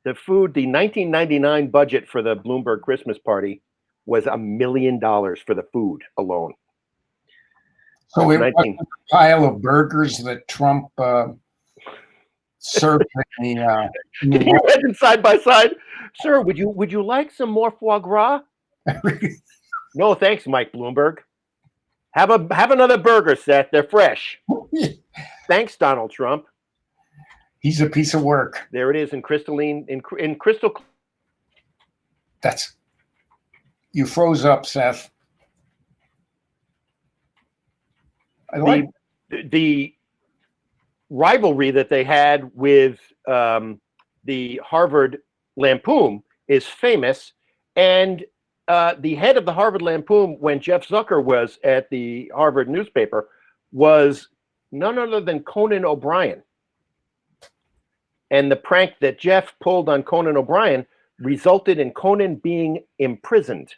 Speaker 1: The 1999 budget for the Bloomberg Christmas party was $1 million for the food alone.
Speaker 2: So it was a pile of burgers that Trump served in the.
Speaker 1: Can you imagine side by side, sir? Would you like some more foie gras? No, thanks, Mike Bloomberg. Have another burger, Seth. They're fresh. Thanks, Donald Trump.
Speaker 2: He's a piece of work.
Speaker 1: There it is in crystalline in crystal.
Speaker 2: You froze up, Seth. I like
Speaker 1: the rivalry that they had with the Harvard Lampoon is famous, and the head of the Harvard Lampoon, when Jeff Zucker was at the Harvard newspaper, was none other than Conan O'Brien. And the prank that Jeff pulled on Conan O'Brien resulted in Conan being imprisoned.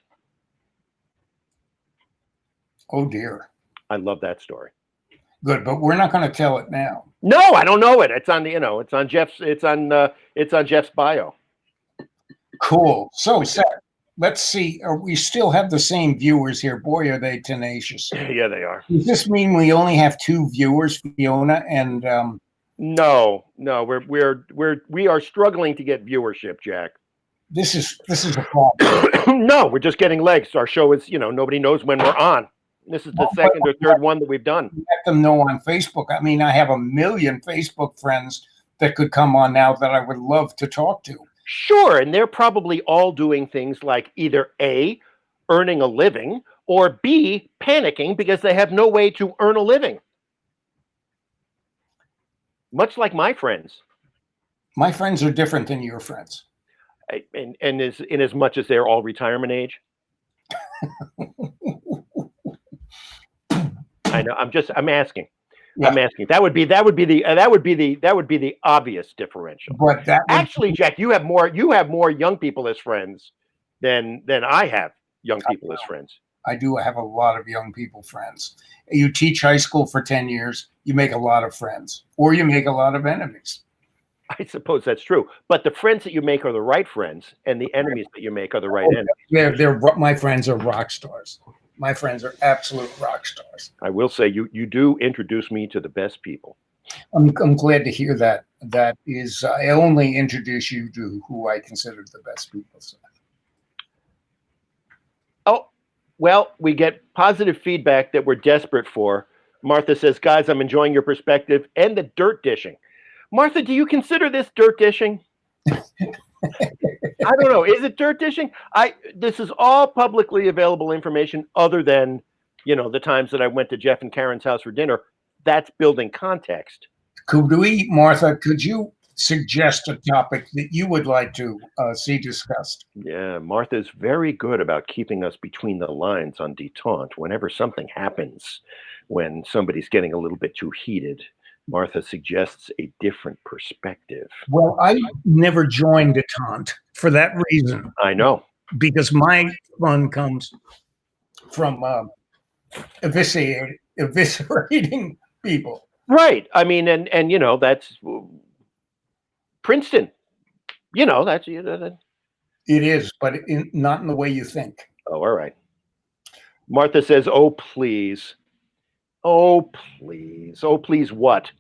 Speaker 2: Oh dear.
Speaker 1: I love that story.
Speaker 2: Good, but we're not going to tell it now.
Speaker 1: No, I don't know it. It's on it's on Jeff's bio.
Speaker 2: Cool. So, Seth, let's see. We still have the same viewers here. Boy, are they tenacious.
Speaker 1: Yeah, they are.
Speaker 2: Does this mean we only have 2 viewers, Fiona and?
Speaker 1: No, we are struggling to get viewership, Jack.
Speaker 2: This is a problem.
Speaker 1: No, we're just getting legs. Our show is, nobody knows when we're on. This is the second or third one that we've done.
Speaker 2: Let them know on Facebook. I mean, I have 1 million Facebook friends that could come on now that I would love to talk to.
Speaker 1: Sure, and they're probably all doing things like either A, earning a living, or B, panicking because they have no way to earn a living. Much like my friends.
Speaker 2: My friends are different than your friends.
Speaker 1: And in as much as they're all retirement age. I know. I'm asking. Yeah. I'm asking. That would be the obvious differential.
Speaker 2: But
Speaker 1: actually, Jack, you have more young people as friends than I have young people as friends.
Speaker 2: I do have a lot of young people friends. You teach high school for 10 years, you make a lot of friends, or you make a lot of enemies.
Speaker 1: I suppose that's true. But the friends that you make are the right friends, and the enemies that you make are the right enemies.
Speaker 2: My friends are rock stars. My friends are absolute rock stars.
Speaker 1: I will say you do introduce me to the best people.
Speaker 2: I'm glad to hear that. That is, I only introduce you to who I consider the best people. So.
Speaker 1: Oh, well, we get positive feedback that we're desperate for. Martha says, guys, I'm enjoying your perspective and the dirt dishing. Martha, do you consider this dirt dishing? I don't know. Is it dirt dishing? This is all publicly available information other than, the times that I went to Jeff and Karen's house for dinner. That's building context.
Speaker 2: Martha, could you suggest a topic that you would like to see discussed?
Speaker 1: Yeah, Martha's very good about keeping us between the lines on detente. Whenever something happens, when somebody's getting a little bit too heated, Martha suggests a different perspective.
Speaker 2: Well, I never joined detente for that reason.
Speaker 1: I know.
Speaker 2: Because my fun comes from eviscerating people.
Speaker 1: Right. I mean, and that's Princeton. That's
Speaker 2: it is, but not in the way you think.
Speaker 1: Oh, all right. Martha says, "Oh please, oh please, oh please, what?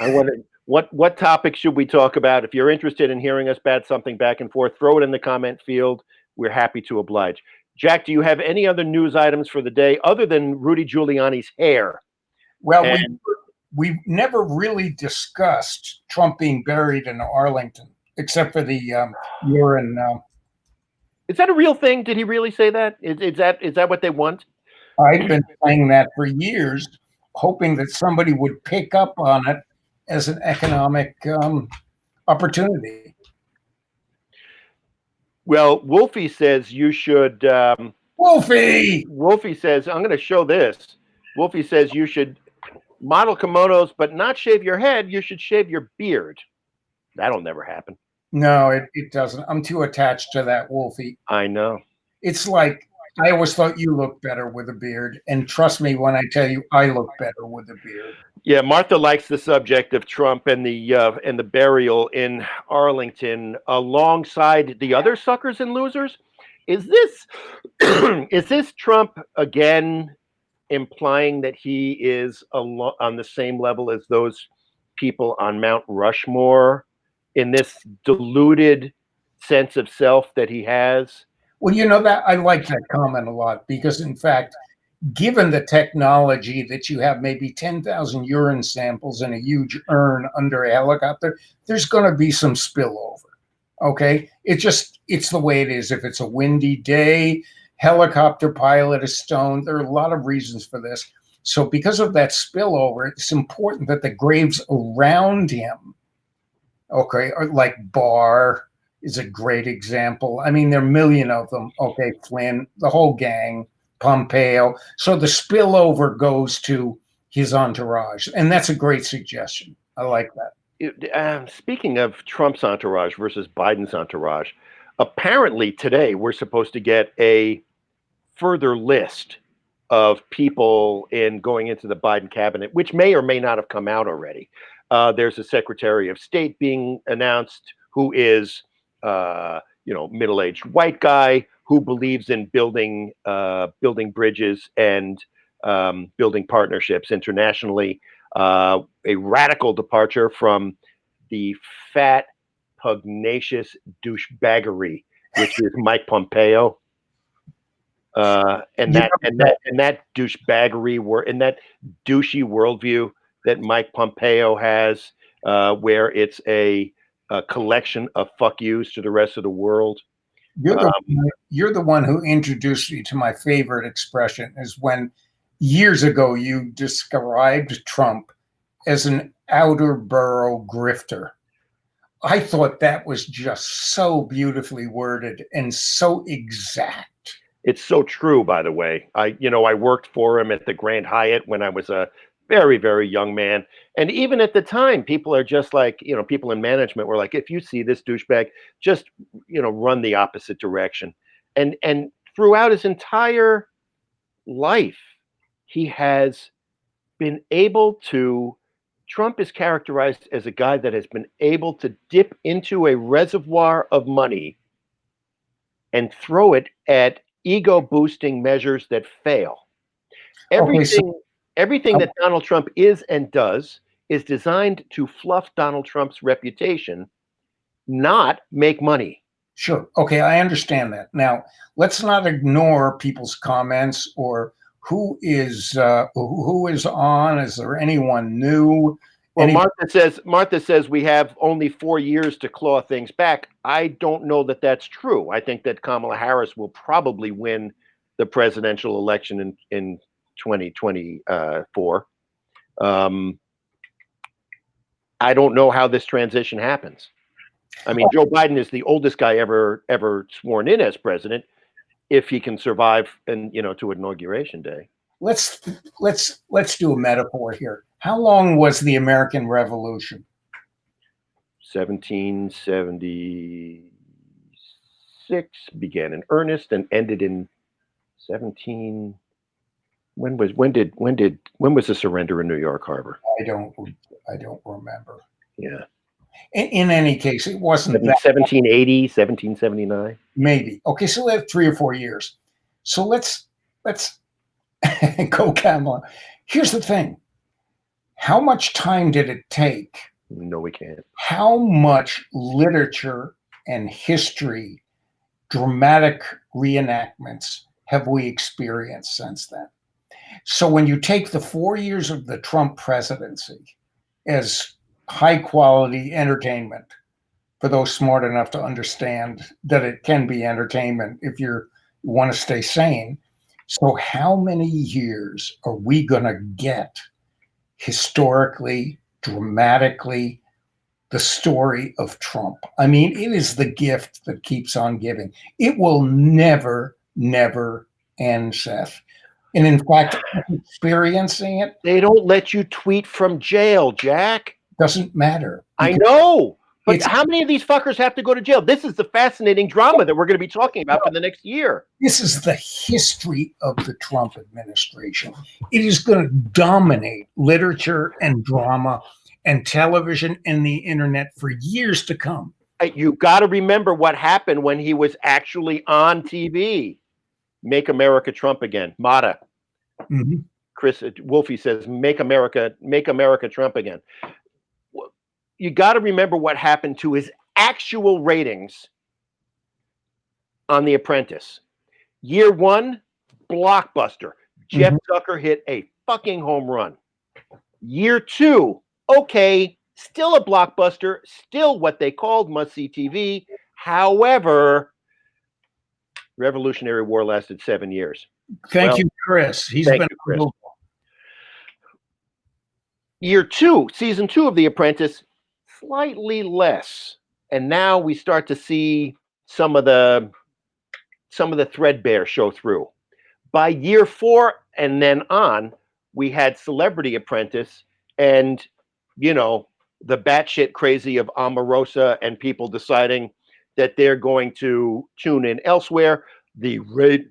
Speaker 1: I want to. What topic should we talk about? If you're interested in hearing us bat something back and forth, throw it in the comment field. We're happy to oblige." Jack, do you have any other news items for the day other than Rudy Giuliani's hair?
Speaker 2: Well, we never really discussed Trump being buried in Arlington, except for the urine
Speaker 1: Is that a real thing? Did he really say that? Is that what they want?
Speaker 2: I've been saying that for years, hoping that somebody would pick up on it as an economic opportunity.
Speaker 1: Well, Wolfie says you should.
Speaker 2: Wolfie!
Speaker 1: Wolfie says, I'm going to show this. Wolfie says you should model kimonos, but not shave your head. You should shave your beard. That'll never happen.
Speaker 2: No, it doesn't. I'm too attached to that, Wolfie.
Speaker 1: I know.
Speaker 2: It's like, I always thought you looked better with a beard. And trust me when I tell you, I look better with a beard.
Speaker 1: Yeah, Martha likes the subject of Trump and the burial in Arlington alongside the other suckers and losers. Is this is this Trump again implying that he is on the same level as those people on Mount Rushmore in this deluded sense of self that he has?
Speaker 2: Well, that I like that comment a lot because, in fact, given the technology that you have maybe 10,000 urine samples in a huge urn under a helicopter, there's going to be some spillover. Okay. It's the way it is. If it's a windy day, helicopter pilot is stoned. There are a lot of reasons for this. So because of that spillover, it's important that the graves around him, okay, like Barr is a great example. I mean, there are a million of them. Okay, Flynn, the whole gang, Pompeo. So the spillover goes to his entourage. And that's a great suggestion. I like that.
Speaker 1: Speaking of Trump's entourage versus Biden's entourage, apparently today we're supposed to get a further list of people going into the Biden cabinet, which may or may not have come out already. There's a Secretary of State being announced who is, middle-aged white guy who believes in building bridges and building partnerships internationally. A radical departure from the fat, pugnacious douchebaggery, which is Mike Pompeo. And that douchebaggery in that douchey worldview that Mike Pompeo has, where it's a collection of fuck yous to the rest of the world.
Speaker 2: You're the one who introduced me to my favorite expression, is when years ago you described Trump as an outer borough grifter. I thought that was just so beautifully worded and so exact.
Speaker 1: It's so true, by the way. I worked for him at the Grand Hyatt when I was a very, very young man. And even at the time, people are just like, people in management were like, if you see this douchebag, just, run the opposite direction. And throughout his entire life, he has been able to, Trump is characterized as a guy that has been able to dip into a reservoir of money and throw it at ego boosting measures that fail. Everything that Donald Trump is and does is designed to fluff Donald Trump's reputation, not make money.
Speaker 2: Sure. Okay, I understand that. Now, let's not ignore people's comments or who is on. Is there anyone new?
Speaker 1: Well, Martha says we have only 4 years to claw things back. I don't know that that's true. I think that Kamala Harris will probably win the presidential election in 2024. I don't know how this transition happens. I mean, Joe Biden is the oldest guy ever sworn in as president, if he can survive to inauguration day.
Speaker 2: Let's do a metaphor here. How long was the American Revolution?
Speaker 1: 1776 began in earnest and ended in 17. When was the surrender in New York Harbor?
Speaker 2: I don't remember.
Speaker 1: Yeah.
Speaker 2: In any case, it wasn't
Speaker 1: 1780, 1779.
Speaker 2: Maybe. Okay, so we have 3 or 4 years. So let's go, Kamala. Here's the thing. How much time did it take?
Speaker 1: No, we can't.
Speaker 2: How much literature and history, dramatic reenactments have we experienced since then? So when you take the 4 years of the Trump presidency as high quality entertainment for those smart enough to understand that it can be entertainment if you want to stay sane. So how many years are we going to get historically, dramatically, the story of Trump? I mean, it is the gift that keeps on giving. It will never, never end, Seth. And in fact, experiencing it.
Speaker 1: They don't let you tweet from jail, Jack.
Speaker 2: Doesn't matter.
Speaker 1: I know. But how many of these fuckers have to go to jail? This is the fascinating drama that we're going to be talking about for the next year.
Speaker 2: This is the history of the Trump administration. It is going to dominate literature and drama and television and the internet for years to come.
Speaker 1: You got to remember what happened when he was actually on TV. Make America Trump again. Mata.
Speaker 2: Mm-hmm.
Speaker 1: Chris Wolfie says, make America Trump again. You got to remember what happened to his actual ratings on The Apprentice. Year one, blockbuster. Jeff Zucker hit a fucking home run. Year two, okay, still a blockbuster, still what they called must-see TV. However, Revolutionary War lasted 7 years.
Speaker 2: Thank you, Chris. He's been
Speaker 1: Chris. Year two, season 2 of The Apprentice, slightly less, and now we start to see some of the threadbare show through. By year 4 and then on, we had Celebrity Apprentice, and the batshit crazy of Omarosa and people deciding that they're going to tune in elsewhere. The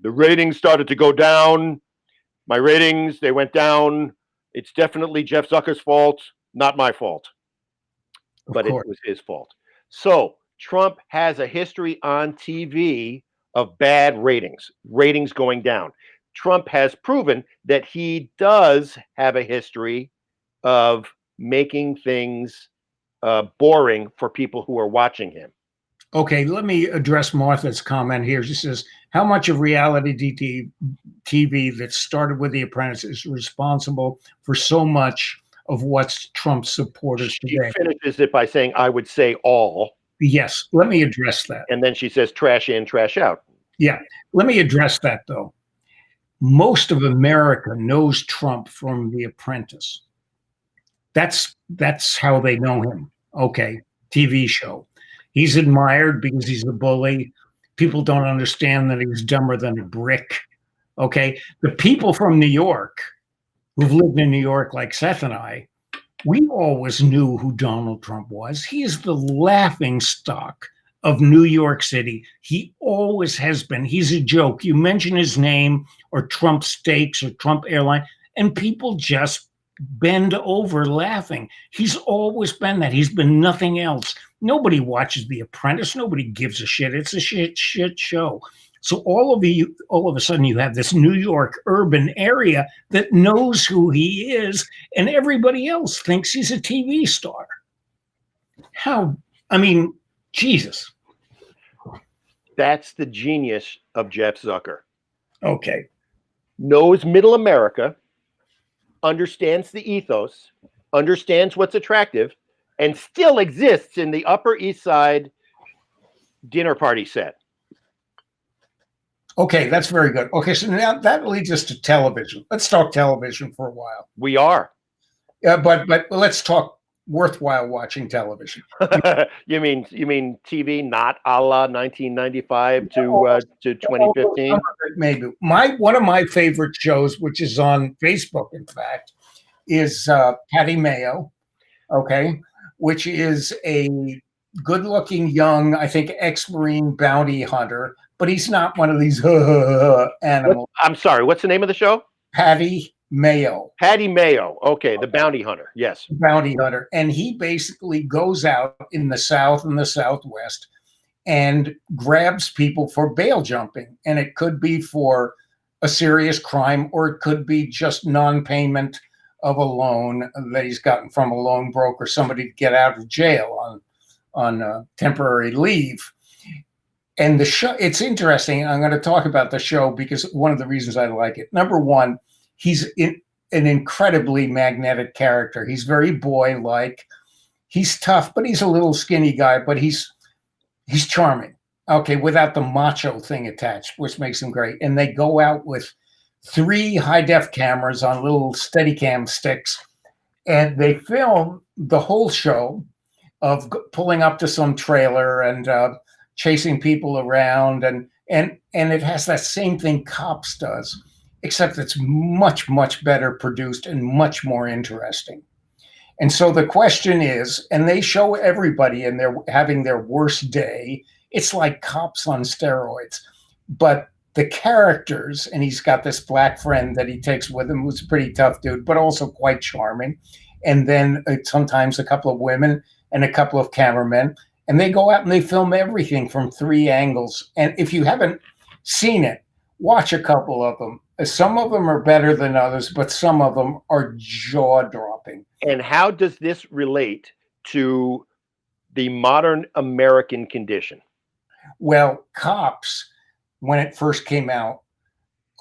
Speaker 1: ratings started to go down. My ratings, they went down. It's definitely Jeff Zucker's fault, not my fault. But it was his fault. So Trump has a history on TV of bad ratings going down. Trump has proven that he does have a history of making things boring for people who are watching him.
Speaker 2: Okay, let me address Martha's comment here. She says, how much of reality TV that started with The Apprentice is responsible for so much of what's Trump's supporters today?
Speaker 1: She finishes it by saying, I would say all.
Speaker 2: Yes, let me address that.
Speaker 1: And then she says, trash in, trash out.
Speaker 2: Yeah, let me address that, though. Most of America knows Trump from The Apprentice. That's how they know him. Okay, TV show. He's admired because he's a bully. People don't understand that he's dumber than a brick. Okay, the people from New York who've lived in New York like Seth and I, we always knew who Donald Trump was. He is the laughing stock of New York City. He always has been. He's a joke. You mention his name or Trump Steaks or Trump Airline, and people just bend over laughing. He's always been that. He's been nothing else. Nobody watches The Apprentice. Nobody gives a shit. It's a shit show. So all of a sudden you have this New York urban area that knows who he is, and everybody else thinks he's a TV star. Jesus.
Speaker 1: That's the genius of Jeff Zucker.
Speaker 2: Okay.
Speaker 1: Knows middle America, understands the ethos, understands what's attractive, and still exists in the Upper East Side dinner party set.
Speaker 2: Okay, that's very good. Okay, so now that leads us to television. Let's talk television for a while.
Speaker 1: We are.
Speaker 2: But let's talk worthwhile watching television.
Speaker 1: You mean TV, not a la 1995 to 2015?
Speaker 2: Maybe. One of my favorite shows, which is on Facebook, in fact, is Patty Mayo. Okay, which is a good-looking young, I think, ex-Marine bounty hunter, but he's not one of these animals.
Speaker 1: I'm sorry, what's the name of the show?
Speaker 2: Patty Mayo.
Speaker 1: Patty Mayo. Okay, the bounty hunter. Yes.
Speaker 2: Bounty hunter. And he basically goes out in the South and the Southwest and grabs people for bail jumping. And it could be for a serious crime, or it could be just non-payment of a loan that he's gotten from a loan broker, somebody to get out of jail on temporary leave. And the show, it's interesting. I'm going to talk about the show because one of the reasons I like it. Number one, he's an incredibly magnetic character. He's very boy-like. He's tough, but he's a little skinny guy. But he's He's charming. Okay, without the macho thing attached, which makes him great. And they go out with 3 high-def cameras on little Steadicam sticks, and they film the whole show of pulling up to some trailer and chasing people around, and it has that same thing Cops does, except it's much, much better produced and much more interesting. And so the question is, and they show everybody and they're having their worst day. It's like Cops on steroids. But the characters, and he's got this black friend that he takes with him who's a pretty tough dude, but also quite charming. And then sometimes a couple of women and a couple of cameramen. And they go out and they film everything from 3 angles. And if you haven't seen it, watch a couple of them. Some of them are better than others, but some of them are jaw-dropping.
Speaker 1: And how does this relate to the modern American condition?
Speaker 2: Well, Cops, when it first came out,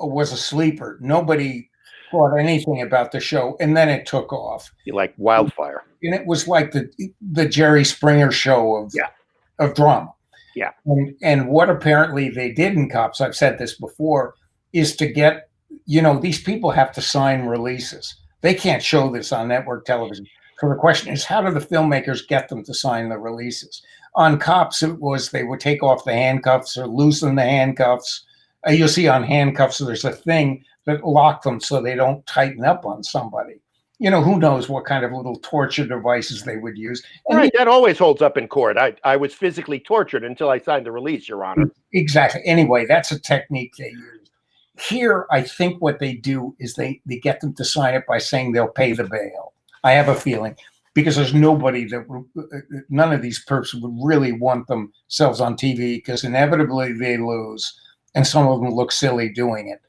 Speaker 2: was a sleeper. Nobody thought anything about the show, and then it took off.
Speaker 1: Like wildfire.
Speaker 2: And it was like the Jerry Springer show of drama.
Speaker 1: Yeah.
Speaker 2: And what apparently they did in Cops, I've said this before, is to get, these people have to sign releases. They can't show this on network television. So the question is, how do the filmmakers get them to sign the releases? On Cops, it was they would take off the handcuffs or loosen the handcuffs. You'll see on handcuffs, there's a thing that lock them so they don't tighten up on somebody. Who knows what kind of little torture devices they would use. And
Speaker 1: right, that always holds up in court. I was physically tortured until I signed the release, Your Honor.
Speaker 2: Exactly. Anyway, that's a technique they use. Here, I think what they do is they get them to sign it by saying they'll pay the bail. I have a feeling, because there's nobody none of these perps would really want themselves on TV, because inevitably they lose, and some of them look silly doing it.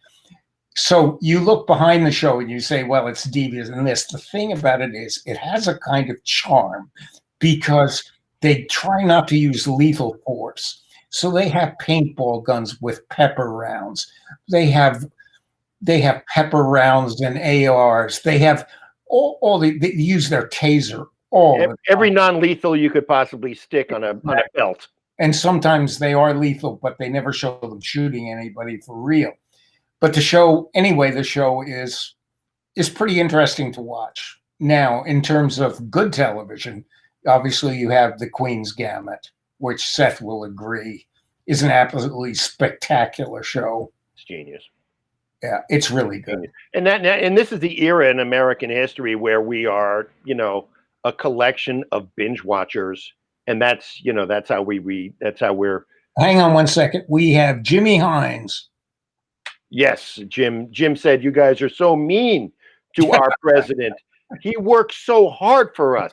Speaker 2: So you look behind the show and you say, well, it's devious and this. The thing about it is it has a kind of charm because they try not to use lethal force. So they have paintball guns with pepper rounds. They have pepper rounds and ARs. They have they use their taser.
Speaker 1: Every non-lethal you could possibly stick on a belt.
Speaker 2: And sometimes they are lethal, but they never show them shooting anybody for real. But the show is pretty interesting to watch. Now, in terms of good television, obviously you have The Queen's Gambit, which Seth will agree is an absolutely spectacular show.
Speaker 1: It's genius.
Speaker 2: Yeah, it's really good.
Speaker 1: And this is the era in American history where we are, a collection of binge watchers, and that's how we're.
Speaker 2: Hang on one second. We have Jimmy Hines.
Speaker 1: Yes, Jim said you guys are so mean to our president. He works so hard for us.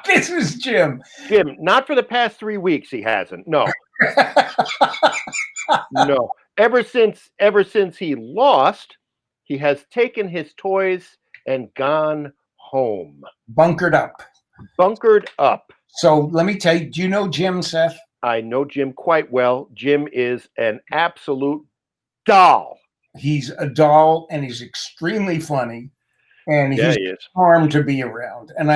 Speaker 2: This is Jim.
Speaker 1: Jim, not for the past 3 weeks he hasn't. No. No. Ever since he lost, he has taken his toys and gone home.
Speaker 2: Bunkered up.
Speaker 1: So
Speaker 2: let me tell you, do you know Jim, Seth?
Speaker 1: I know Jim quite well. Jim is an absolute doll.
Speaker 2: He's a doll, and he's extremely funny, and he's charmed to be around. And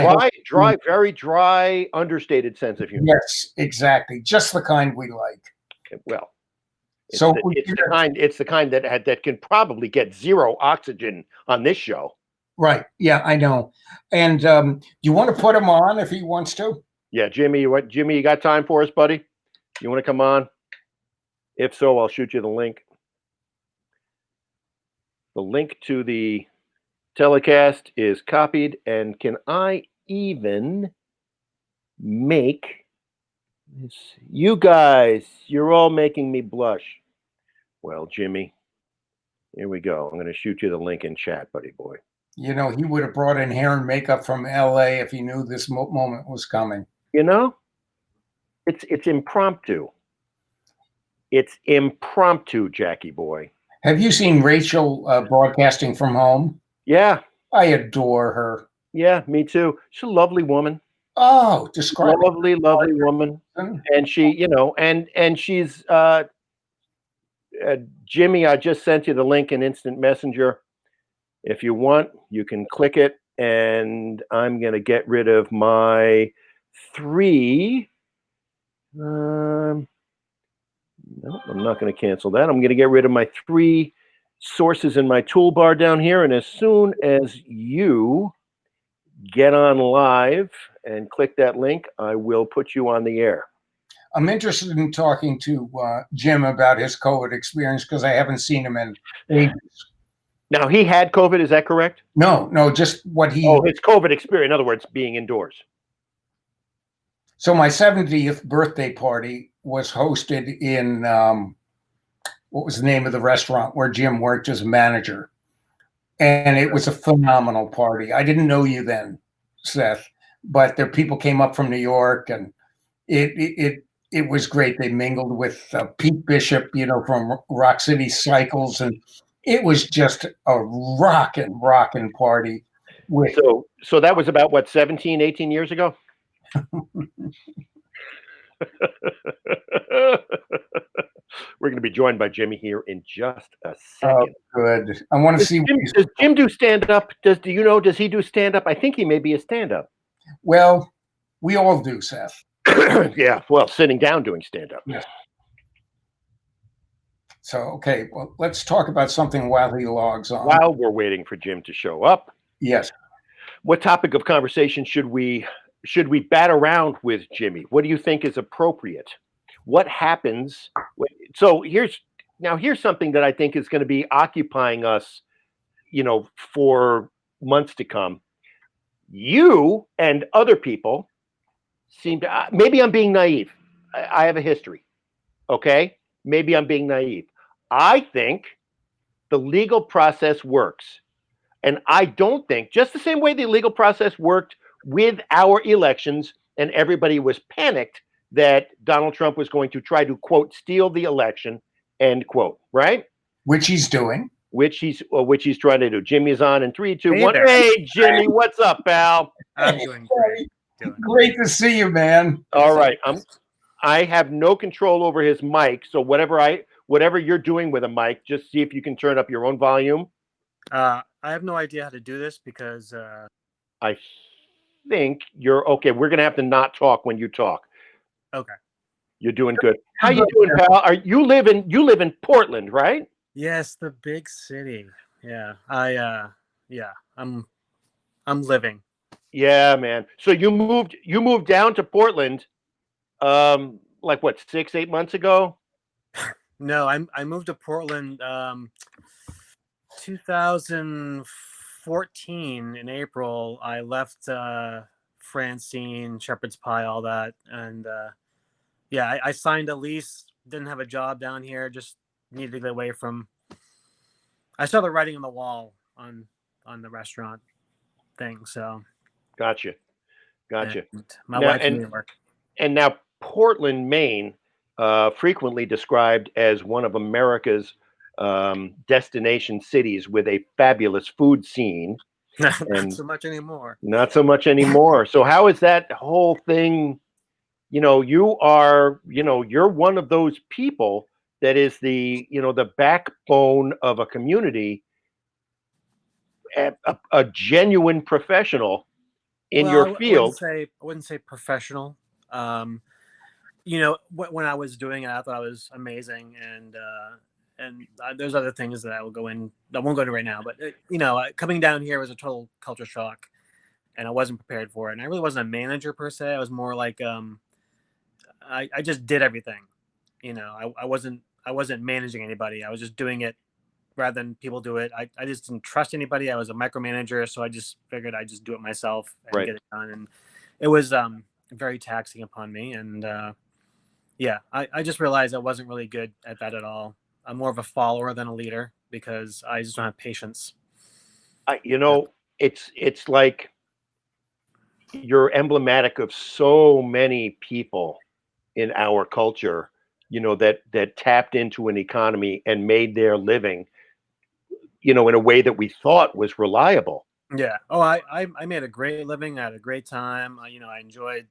Speaker 1: very dry, understated sense of humor.
Speaker 2: Yes, exactly, just the kind we like.
Speaker 1: Well, it's the kind that can probably get 0 oxygen on this show.
Speaker 2: Right? Yeah, I know. And do you want to put him on if he wants to?
Speaker 1: Yeah, Jimmy, you got time for us, buddy? You want to come on? If so, I'll shoot you the link. The link to the telecast is copied, and can I even make this? You guys, you're all making me blush. Well, Jimmy, here we go. I'm going to shoot you the link in chat, buddy boy.
Speaker 2: He would have brought in hair and makeup from LA if he knew this moment was coming.
Speaker 1: It's impromptu. It's impromptu, Jackie boy.
Speaker 2: Have you seen Rachel broadcasting from home?
Speaker 1: Yeah.
Speaker 2: I adore her.
Speaker 1: Yeah, me too. She's a lovely woman.
Speaker 2: Oh, describe
Speaker 1: lovely woman. And she, and she's Jimmy, I just sent you the link in Instant Messenger. If you want, you can click it, and I'm going to get rid of my 3 No, I'm not going to cancel that. I'm going to get rid of my 3 sources in my toolbar down here. And as soon as you get on live and click that link, I will put you on the air.
Speaker 2: I'm interested in talking to Jim about his COVID experience because I haven't seen him in ages.
Speaker 1: Now, he had COVID, is that correct?
Speaker 2: No, just what he...
Speaker 1: Oh, his COVID experience, in other words, being indoors.
Speaker 2: So my 70th birthday party was hosted in, what was the name of the restaurant where Jim worked as a manager? And it was a phenomenal party. I didn't know you then, Seth, but there people came up from New York, and it was great. They mingled with Pete Bishop, from Rock City Cycles, and it was just a rockin' party.
Speaker 1: So that was about, what, 17, 18 years ago? We're going to be joined by Jimmy here in just a second.
Speaker 2: Oh, good. I want to see.
Speaker 1: Does Jim do stand-up? Does he do stand-up? I think he may be a stand-up.
Speaker 2: Well, we all do, Seth.
Speaker 1: Yeah, well, sitting down doing stand-up.
Speaker 2: Yes. So, okay, well, let's talk about something while he logs on.
Speaker 1: While we're waiting for Jim to show up.
Speaker 2: Yes.
Speaker 1: What topic of conversation should we bat around with Jimmy? What do you think is appropriate? What happens? So here's something that I think is going to be occupying us, for months to come. You and other people seem to, maybe I'm being naive. I have a history. Okay. Maybe I'm being naive. I think the legal process works. And I don't think, just the same way the legal process worked with our elections and everybody was panicked that Donald Trump was going to try to, quote, steal the election, end quote, right?
Speaker 2: Which he's doing.
Speaker 1: Which he's trying to do. Jimmy's on in 3, 2, 1.
Speaker 3: There.
Speaker 1: Hey, Jimmy, what's up, pal?
Speaker 3: I'm doing great.
Speaker 2: Great to see you, man.
Speaker 1: All right. I have no control over his mic, so whatever you're doing with a mic, just see if you can turn up your own volume.
Speaker 3: I have no idea how to do this because
Speaker 1: I think you're okay. We're gonna have to not talk when you talk.
Speaker 3: Okay.
Speaker 1: You're doing good. How you doing, pal? You live in Portland, right?
Speaker 3: Yes, the big city. Yeah. I'm living.
Speaker 1: Yeah, man. So you moved down to Portland like what, 6, 8 months ago?
Speaker 3: No, I moved to Portland 2014 in April. I left Francine, Shepherd's Pie, all that, and I signed a lease. Didn't have a job down here. Just needed to get away from. I saw the writing on the wall on the restaurant thing. So,
Speaker 1: Gotcha.
Speaker 3: My wife in New York.
Speaker 1: And now Portland, Maine, frequently described as one of America's destination cities with a fabulous food scene.
Speaker 3: Not so much anymore.
Speaker 1: Not so much anymore. So how is that whole thing? You're one of those people that is the backbone of a community, a genuine professional in your field.
Speaker 3: I wouldn't say professional. When I was doing it, I thought I was amazing, and there's other things that I won't go into right now. But coming down here was a total culture shock, and I wasn't prepared for it. And I really wasn't a manager per se. I was more like I just did everything. I wasn't managing anybody. I was just doing it rather than people do it. I just didn't trust anybody. I was a micromanager, so I just figured I'd just do it myself and get it done. And it was very taxing upon me. And I just realized I wasn't really good at that at all. I'm more of a follower than a leader because I just don't have patience.
Speaker 1: It's like you're emblematic of so many people in our culture, that tapped into an economy and made their living, in a way that we thought was reliable.
Speaker 3: Yeah. Oh, I made a great living. I had a great time. I enjoyed,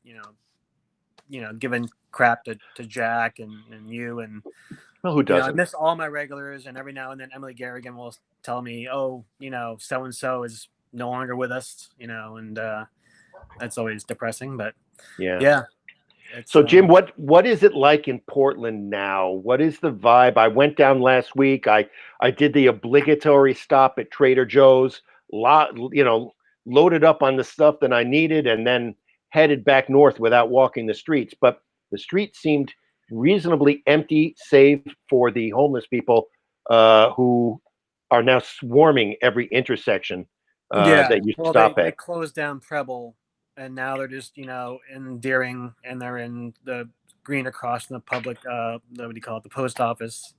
Speaker 3: giving crap to Jack and you and.
Speaker 1: Well, who doesn't?
Speaker 3: I miss all my regulars, and every now and then Emily Garrigan will tell me, "Oh, so and so is no longer with us," and that's always depressing. But yeah. It's
Speaker 1: So Jim, what is it like in Portland now? What is the vibe? I went down last week. I did the obligatory stop at Trader Joe's, loaded up on the stuff that I needed, and then headed back north without walking the streets. But the streets seemed reasonably empty, save for the homeless people who are now swarming every intersection that you
Speaker 3: well,
Speaker 1: stop
Speaker 3: they
Speaker 1: at.
Speaker 3: closed down Preble, and now they're just in Deering, and they're in the green across from the public what do you call it, the post office.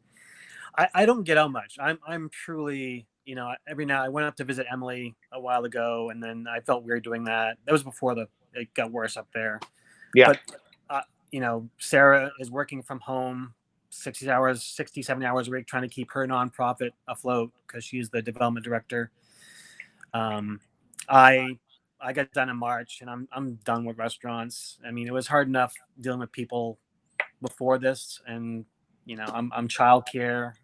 Speaker 3: I don't get out much. I'm truly, every now I went up to visit Emily a while ago, and then I felt weird doing that. That was before it got worse up there.
Speaker 1: Yeah.
Speaker 3: But Sarah is working from home 60 hours, 60, 70 hours a week, trying to keep her nonprofit afloat because she's the development director. I got done in March, and I'm done with restaurants. I mean, it was hard enough dealing with people before this, and I'm childcare.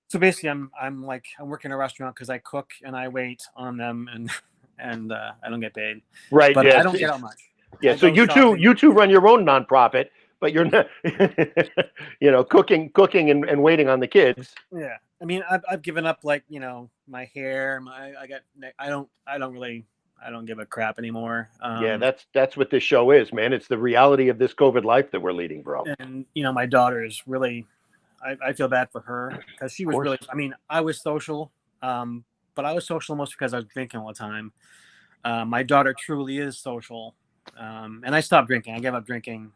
Speaker 3: So basically I'm working in a restaurant because I cook and I wait on them, and I don't get paid.
Speaker 1: Right.
Speaker 3: But
Speaker 1: Yeah.
Speaker 3: I don't get out much.
Speaker 1: Yeah.
Speaker 3: I
Speaker 1: So
Speaker 3: go shopping.
Speaker 1: you two run your own nonprofit, but you're not, cooking and waiting on the kids.
Speaker 3: Yeah. I mean, I've given up my hair. I don't give a crap anymore.
Speaker 1: Yeah. That's what this show is, man. It's the reality of this COVID life that we're leading, bro.
Speaker 3: And my daughter is really. I feel bad for her because she was really. I mean, I was social, but I was social almost because I was drinking all the time. My daughter truly is social, and I stopped drinking. I gave up drinking.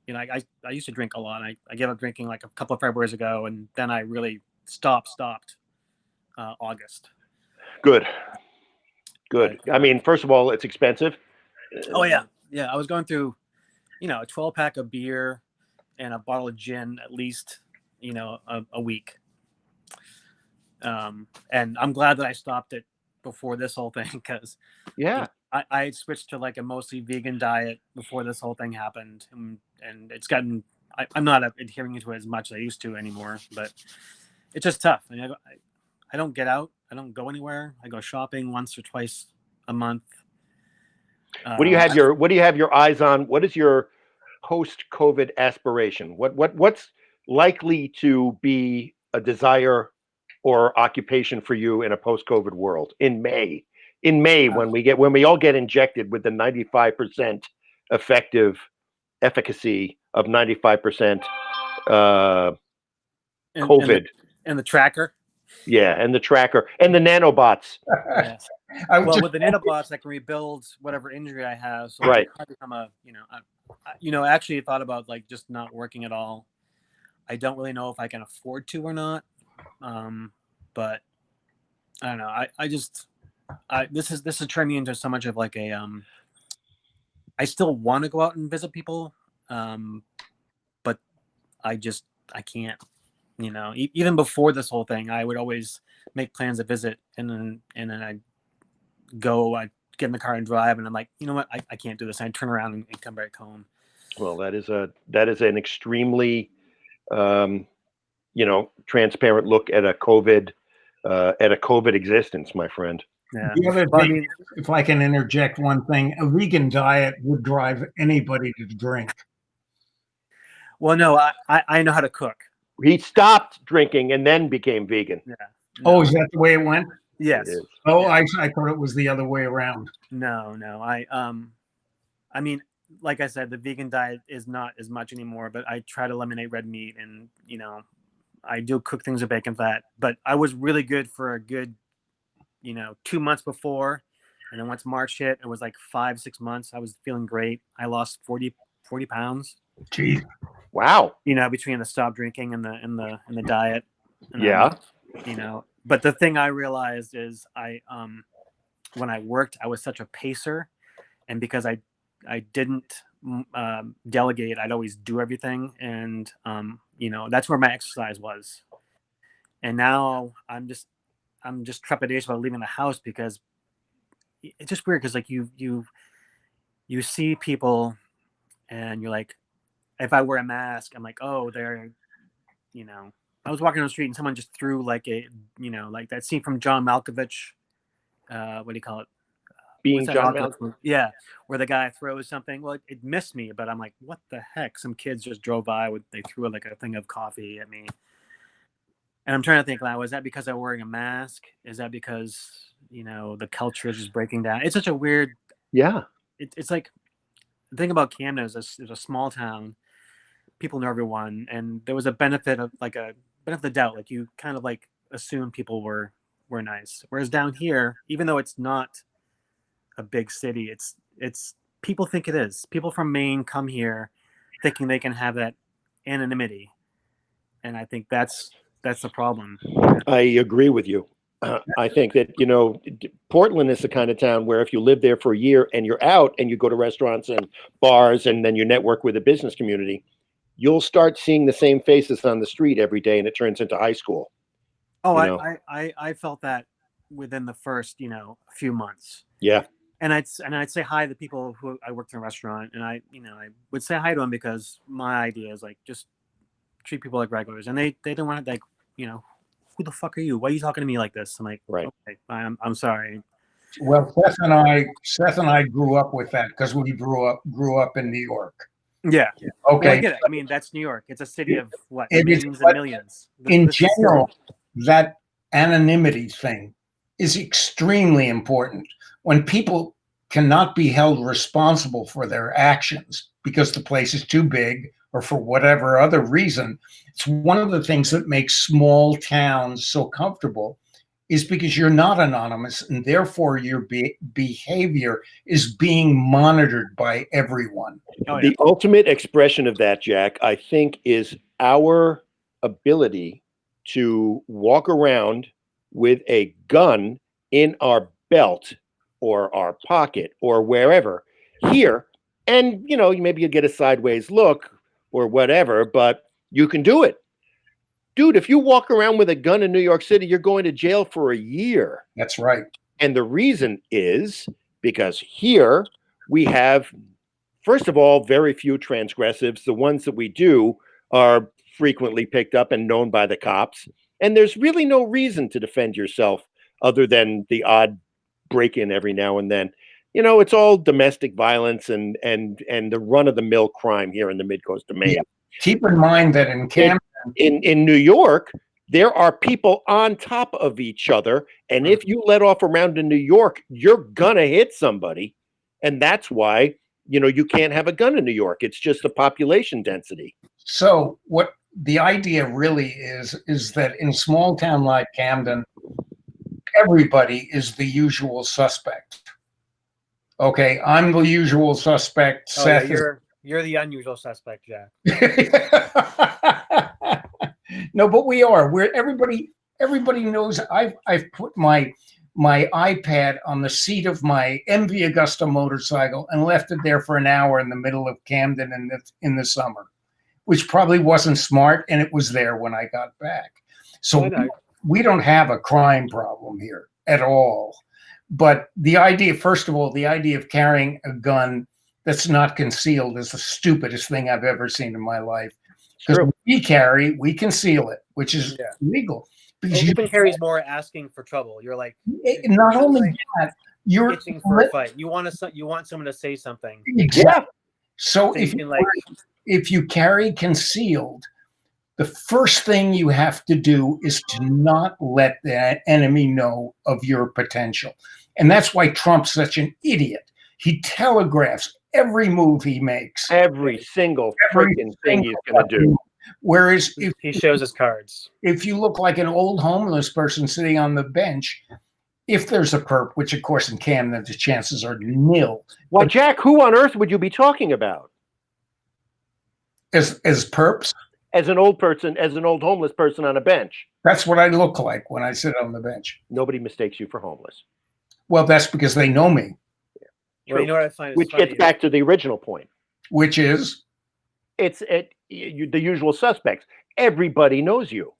Speaker 3: I used to drink a lot. I gave up drinking like a couple of Februarys ago, and then I really stopped August.
Speaker 1: Good.
Speaker 3: But,
Speaker 1: I mean, first of all, it's expensive.
Speaker 3: Oh yeah. I was going through, a 12-pack of beer and a bottle of gin at least, a week. And I'm glad that I stopped it before this whole thing because I had switched to like a mostly vegan diet before this whole thing happened, and it's gotten. I'm not adhering to it as much as I used to anymore, but it's just tough. I mean, I don't get out. I don't go anywhere. I go shopping once or twice a month.
Speaker 1: What do you have your eyes on? What is your post-COVID aspiration? What's likely to be a desire or occupation for you in a post-COVID world in May? In May, when we all get injected with the 95% efficacy of 95% COVID
Speaker 3: and the tracker.
Speaker 1: Yeah, and the tracker and the nanobots.
Speaker 3: Yes. Well, with the nanobots, I can rebuild whatever injury I have. So
Speaker 1: right.
Speaker 3: I become actually I thought about like just not working at all. I don't really know if I can afford to or not. But I don't know. This is turning me into so much of like a I still want to go out and visit people, but I can't. Even before this whole thing, I would always make plans to visit, and then I get in the car and drive, and I'm like, you know what, I can't do this. And I turn around and come back home.
Speaker 1: Well, that is an extremely transparent look at a COVID existence, my friend.
Speaker 3: Yeah.
Speaker 2: The other thing, if I can interject one thing, a vegan diet would drive anybody to drink.
Speaker 3: Well, no, I know how to cook.
Speaker 1: He stopped drinking and then became vegan.
Speaker 3: Yeah.
Speaker 2: No. Oh, is that the way it went?
Speaker 3: Yes.
Speaker 2: Oh, yeah. I thought it was the other way around.
Speaker 3: No. I mean, like I said, the vegan diet is not as much anymore, but I try to eliminate red meat, and I do cook things with bacon fat. But I was really good for a good 2 months before, and then once March hit, it was like 5-6 months. I was feeling great. I lost 40 pounds.
Speaker 2: Jeez.
Speaker 1: Wow.
Speaker 3: Between the stop drinking and the diet. And
Speaker 1: yeah.
Speaker 3: But the thing I realized is when I worked, I was such a pacer, and because I didn't delegate, I'd always do everything, and that's where my exercise was. And now I'm just trepidatious about leaving the house because it's just weird because like you see people and you're like, if I wear a mask, I'm like, oh, they're, I was walking on the street and someone just threw like a, like that scene from John Malkovich, what do you call it?
Speaker 1: Being
Speaker 3: what's that
Speaker 1: John
Speaker 3: Malkovich
Speaker 1: Malkovich.
Speaker 3: movie? Yeah, where the guy throws something. Well, it missed me, but I'm like, what the heck? Some kids just drove by with they threw like a thing of coffee at me, and I'm trying to think, like, was that because I'm wearing a mask? Is that because the culture is just breaking down? It's such a weird.
Speaker 1: Yeah.
Speaker 3: It's like the thing about Camden is it's a small town. People know everyone, and there was a benefit of the doubt. Like you kind of like assume people were nice. Whereas down here, even though it's not a big city, it's people think it is. People from Maine come here thinking they can have that anonymity, and I think that's the problem.
Speaker 1: I agree with you. I think that, Portland is the kind of town where if you live there for a year and you're out and you go to restaurants and bars and then you network with the business community, you'll start seeing the same faces on the street every day and it turns into high school.
Speaker 3: Oh,
Speaker 1: you know?
Speaker 3: I felt that within the first few months.
Speaker 1: Yeah.
Speaker 3: And I'd say hi to people who I worked in a restaurant, and I would say hi to them because my idea is like just treat people like regulars, and they didn't want to who the fuck are you? Why are you talking to me like this? I'm like,
Speaker 1: right.
Speaker 3: Okay, I'm sorry.
Speaker 2: Well, Seth and I grew up with that because we grew up in New York.
Speaker 3: Yeah.
Speaker 2: Okay.
Speaker 3: Well, I get it. I mean, that's New York. It's a city of what millions and millions.
Speaker 2: In general, that anonymity thing is extremely important. When people cannot be held responsible for their actions because the place is too big or for whatever other reason, it's one of the things that makes small towns so comfortable is because you're not anonymous and therefore your behavior is being monitored by everyone.
Speaker 3: Oh, yeah.
Speaker 1: The ultimate expression of that, Jack, I think, is our ability to walk around with a gun in our belt or our pocket or wherever here. And, maybe you get a sideways look or whatever, but you can do it. Dude, if you walk around with a gun in New York City, you're going to jail for a year.
Speaker 2: That's right.
Speaker 1: And the reason is because here we have, first of all, very few transgressives. The ones that we do are frequently picked up and known by the cops. And there's really no reason to defend yourself other than the odd break-in every now and then. It's all domestic violence and the run-of-the-mill crime here in the Mid-Coast of Maine.
Speaker 2: Yeah. Keep in mind that in Camden,
Speaker 1: in New York, there are people on top of each other. And if you let off a round in New York, you're gonna hit somebody. And that's why, you can't have a gun in New York. It's just the population density.
Speaker 2: So what the idea really is that in a small town like Camden, everybody is the usual suspect. Okay, I'm the usual suspect.
Speaker 3: Oh,
Speaker 2: Seth
Speaker 3: yeah, you're the unusual suspect, Jack.
Speaker 2: No, but we are. Everybody knows. I've put my iPad on the seat of my MV Augusta motorcycle and left it there for an hour in the middle of Camden in the summer, which probably wasn't smart, and it was there when I got back. So we don't have a crime problem here at all. But the idea, first of all, the idea of carrying a gun that's not concealed is the stupidest thing I've ever seen in my life. Because we conceal it, which is illegal.
Speaker 3: Because open carry is more asking for trouble. You're like,
Speaker 2: not only that, you're
Speaker 3: itching for a fight. You want someone to say something.
Speaker 2: Exactly. Yeah. So
Speaker 3: Thinking
Speaker 2: if you carry concealed, the first thing you have to do is to not let the enemy know of your potential. And that's why Trump's such an idiot. He telegraphs every move he makes.
Speaker 1: Every single freaking thing he's going to do.
Speaker 2: Whereas if
Speaker 3: he shows his cards.
Speaker 2: If you look like an old homeless person sitting on the bench, if there's a perp, which of course in Camden the chances are nil.
Speaker 1: Well, Jack, who on earth would you be talking about?
Speaker 2: As perps?
Speaker 1: As an old homeless person on a bench.
Speaker 2: That's what I look like when I sit on the bench.
Speaker 1: Nobody mistakes you for homeless.
Speaker 2: Well, that's because they know me.
Speaker 3: Yeah. Well, you know what I find
Speaker 1: which gets back to the original point.
Speaker 2: Which is?
Speaker 1: It's the usual suspects. Everybody knows you.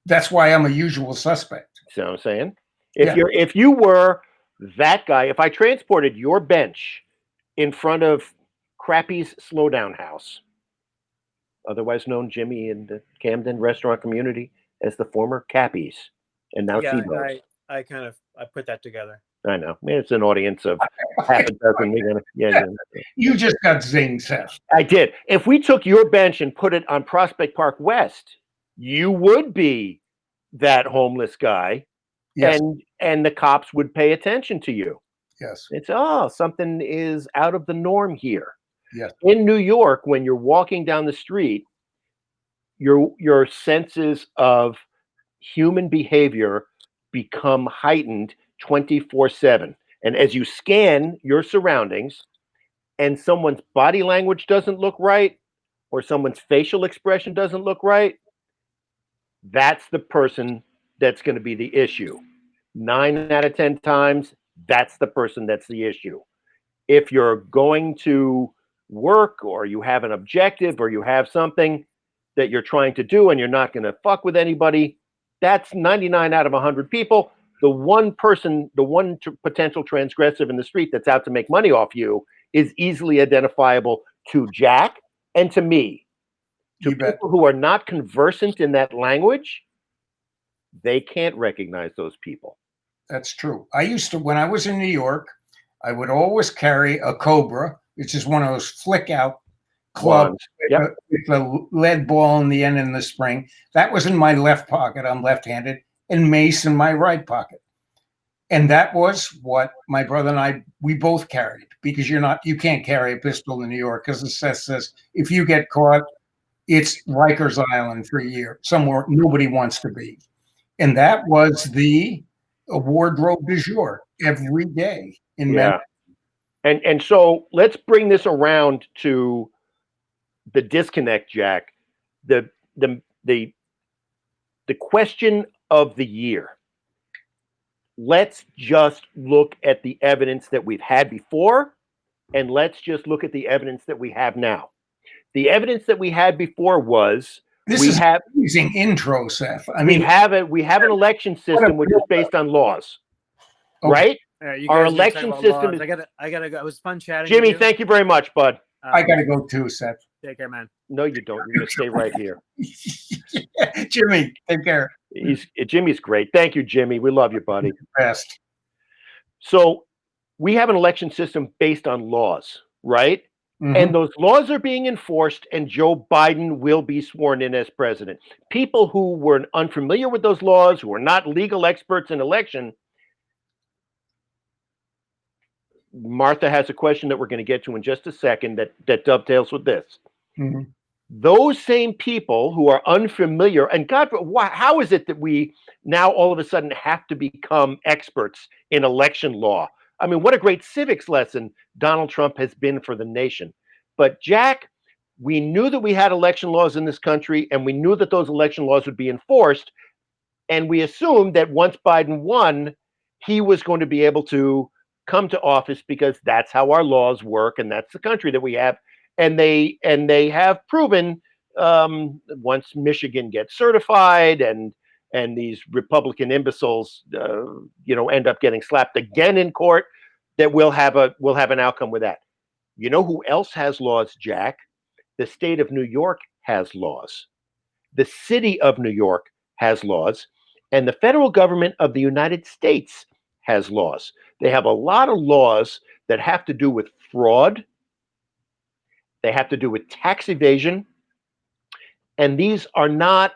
Speaker 2: That's why I'm a usual suspect.
Speaker 1: See what I'm saying? If you were that guy, if I transported your bench in front of Crappy's Slowdown House, otherwise known, Jimmy, in the Camden restaurant community as the former Cappies, and now T-Bones.
Speaker 3: I put that together.
Speaker 1: I know. It's an audience of half a dozen. Yeah.
Speaker 2: You just got zinged, Seth.
Speaker 1: I did. If we took your bench and put it on Prospect Park West, you would be that homeless guy,
Speaker 2: Yes.
Speaker 1: and the cops would pay attention to you.
Speaker 2: Yes.
Speaker 1: It's something is out of the norm here.
Speaker 2: Yes.
Speaker 1: In New York, when you're walking down the street, your senses of human behavior become heightened 24/7. And as you scan your surroundings and someone's body language doesn't look right or someone's facial expression doesn't look right, that's the person that's going to be the issue. 9 out of 10 times, that's the person that's the issue. If you're going to work or you have an objective or you have something that you're trying to do and you're not going to fuck with anybody, that's 99 out of 100 people. The one person, the one potential transgressive in the street that's out to make money off you is easily identifiable to Jack and to me. To people who are not conversant in that language, they can't recognize those people.
Speaker 2: That's true. I used to, when I was in New York, I would always carry a Cobra, which is one of those flick out clubs with a lead ball in the end and the spring. That was in my left pocket. I'm left-handed, and mace in my right pocket. And that was what my brother and I, we both carried, because you can't carry a pistol in New York, because the Seth says if you get caught, it's Rikers Island for a year, somewhere nobody wants to be. And that was the wardrobe du jour every day in Memphis.
Speaker 1: And so let's bring this around to the disconnect, Jack. The question of the year. Let's just look at the evidence that we've had before, and let's just look at the evidence that we have now. The evidence that we had before was
Speaker 2: an amazing intro, Seth. I mean,
Speaker 1: we have an election system which is based on laws, right? Our election system is.
Speaker 3: I gotta go. It was fun chatting.
Speaker 1: Jimmy, thank you very much, bud.
Speaker 2: I gotta go too, Seth.
Speaker 3: Take care, man.
Speaker 1: No, you don't. You're gonna stay right here.
Speaker 2: Jimmy, take care.
Speaker 1: Jimmy's great. Thank you, Jimmy. We love you, buddy.
Speaker 2: Best.
Speaker 1: So we have an election system based on laws, right? Mm-hmm. And those laws are being enforced, and Joe Biden will be sworn in as president. People who were unfamiliar with those laws, who are not legal experts in election. Martha has a question that we're going to get to in just a second that dovetails with this. Mm-hmm. Those same people who are unfamiliar, and God, how is it that we now all of a sudden have to become experts in election law? I mean, what a great civics lesson Donald Trump has been for the nation. But Jack, we knew that we had election laws in this country, and we knew that those election laws would be enforced. And we assumed that once Biden won, he was going to be able to come to office because that's how our laws work, and that's the country that we have. And they have proven once Michigan gets certified and these Republican imbeciles end up getting slapped again in court, that we'll have an outcome with that. You know who else has laws, Jack? The state of New York has laws. The city of New York has laws, and the federal government of the United States has laws. They have a lot of laws that have to do with fraud. They have to do with tax evasion. And these are not,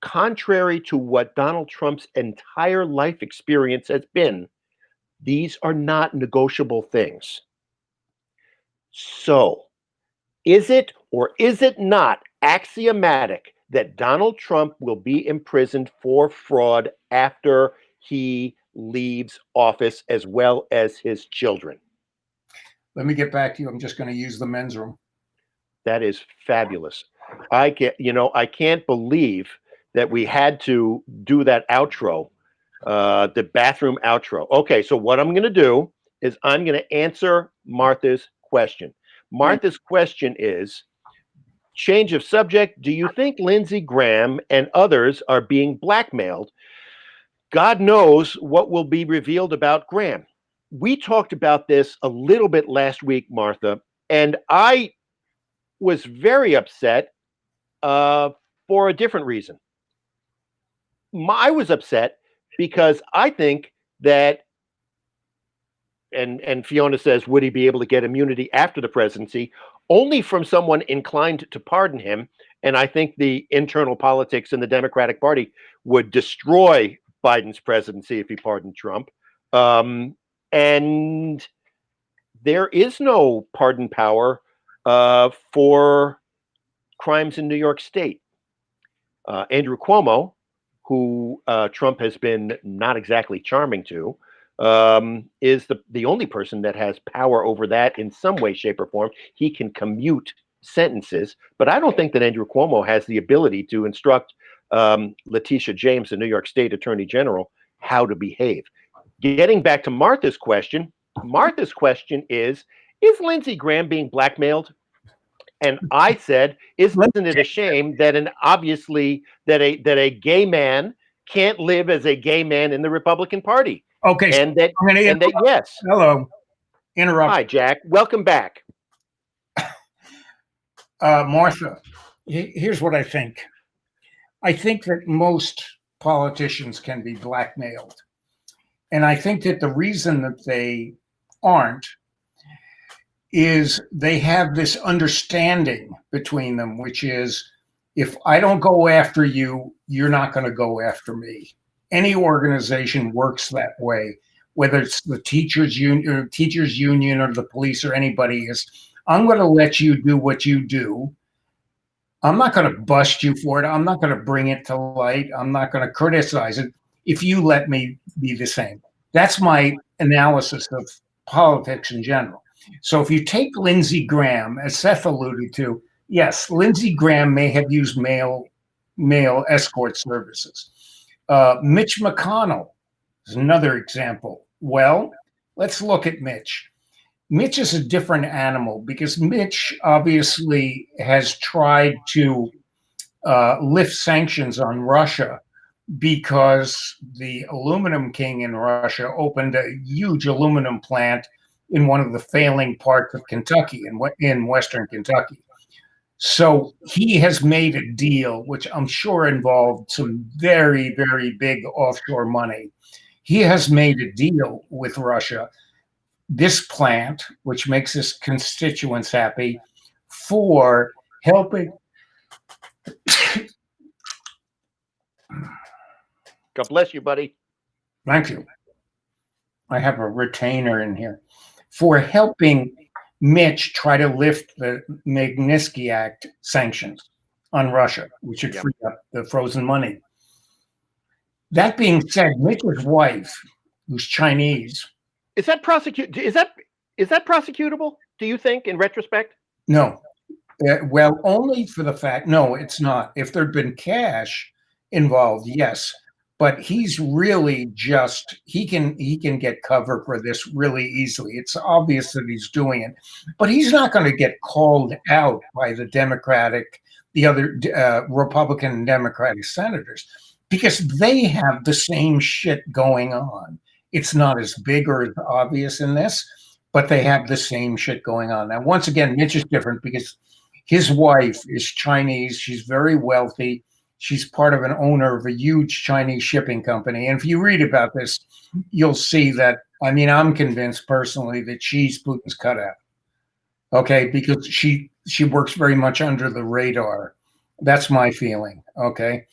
Speaker 1: contrary to what Donald Trump's entire life experience has been, these are not negotiable things. So, is it or is it not axiomatic that Donald Trump will be imprisoned for fraud after he leaves office, as well as his children?
Speaker 2: Let me get back to you. I'm just going to use the men's room.
Speaker 1: That is fabulous. I can't believe that we had to do that outro, the bathroom outro. Okay, so what I'm going to do is I'm going to answer Martha's question. Martha's question is, change of subject, do you think Lindsey Graham and others are being blackmailed? God knows what will be revealed about Graham. We talked about this a little bit last week, Martha, and I was very upset for a different reason. I was upset because I think that and Fiona says, would he be able to get immunity after the presidency? Only from someone inclined to pardon him. And I think the internal politics in the Democratic Party would destroy Biden's presidency if he pardoned Trump. And there is no pardon power for crimes in New York State. Andrew Cuomo, who Trump has been not exactly charming to, is the only person that has power over that in some way, shape, or form. He can commute sentences, but I don't think that Andrew Cuomo has the ability to instruct Letitia James, the New York State Attorney General, how to behave. Getting back to Martha's question is Lindsey Graham being blackmailed? And I said, isn't it a shame that a gay man can't live as a gay man in the Republican Party?
Speaker 2: Okay,
Speaker 1: and that yes.
Speaker 2: Hello, interrupt.
Speaker 1: Hi, Jack. Welcome back,
Speaker 2: Martha. Here's what I think. I think that most politicians can be blackmailed, and I think that the reason that they aren't is they have this understanding between them, which is, if I don't go after you, you're not going to go after me. Any organization works that way, whether it's the teachers union or the police or anybody. Is, I'm going to let you do what you do. I'm not going to bust you for it. I'm not going to bring it to light. I'm not going to criticize it if you let me be the same. That's my analysis of politics in general. So if you take Lindsey Graham, as Seth alluded to, yes, Lindsey Graham may have used male escort services. Mitch McConnell is another example. Well, let's look at Mitch. Mitch is a different animal because Mitch obviously has tried to lift sanctions on Russia because the aluminum king in Russia opened a huge aluminum plant in one of the failing parts of Kentucky, in Western Kentucky. So he has made a deal, which I'm sure involved some very, very big offshore money. He has made a deal with Russia, this plant, which makes his constituents happy, for helping.
Speaker 1: God bless you, buddy.
Speaker 2: Thank you. I have a retainer in here. For helping Mitch try to lift the Magnitsky Act sanctions on Russia, which would free up the frozen money. That being said, Mitch's wife, who's Chinese,
Speaker 1: is that prosecutable? Do you think, in retrospect?
Speaker 2: No. Well, only for the fact. No, it's not. If there'd been cash involved, yes. But he's really just, he can get cover for this really easily. It's obvious that he's doing it, but he's not going to get called out by the other Republican and Democratic senators, because they have the same shit going on. It's not as big or as obvious in this, but they have the same shit going on. Now, once again, Mitch is different because his wife is Chinese. She's very wealthy. She's part of an owner of a huge Chinese shipping company. And if you read about this, you'll see that, I mean, I'm convinced personally that she's Putin's cutout. Okay, because she works very much under the radar. That's my feeling. Okay.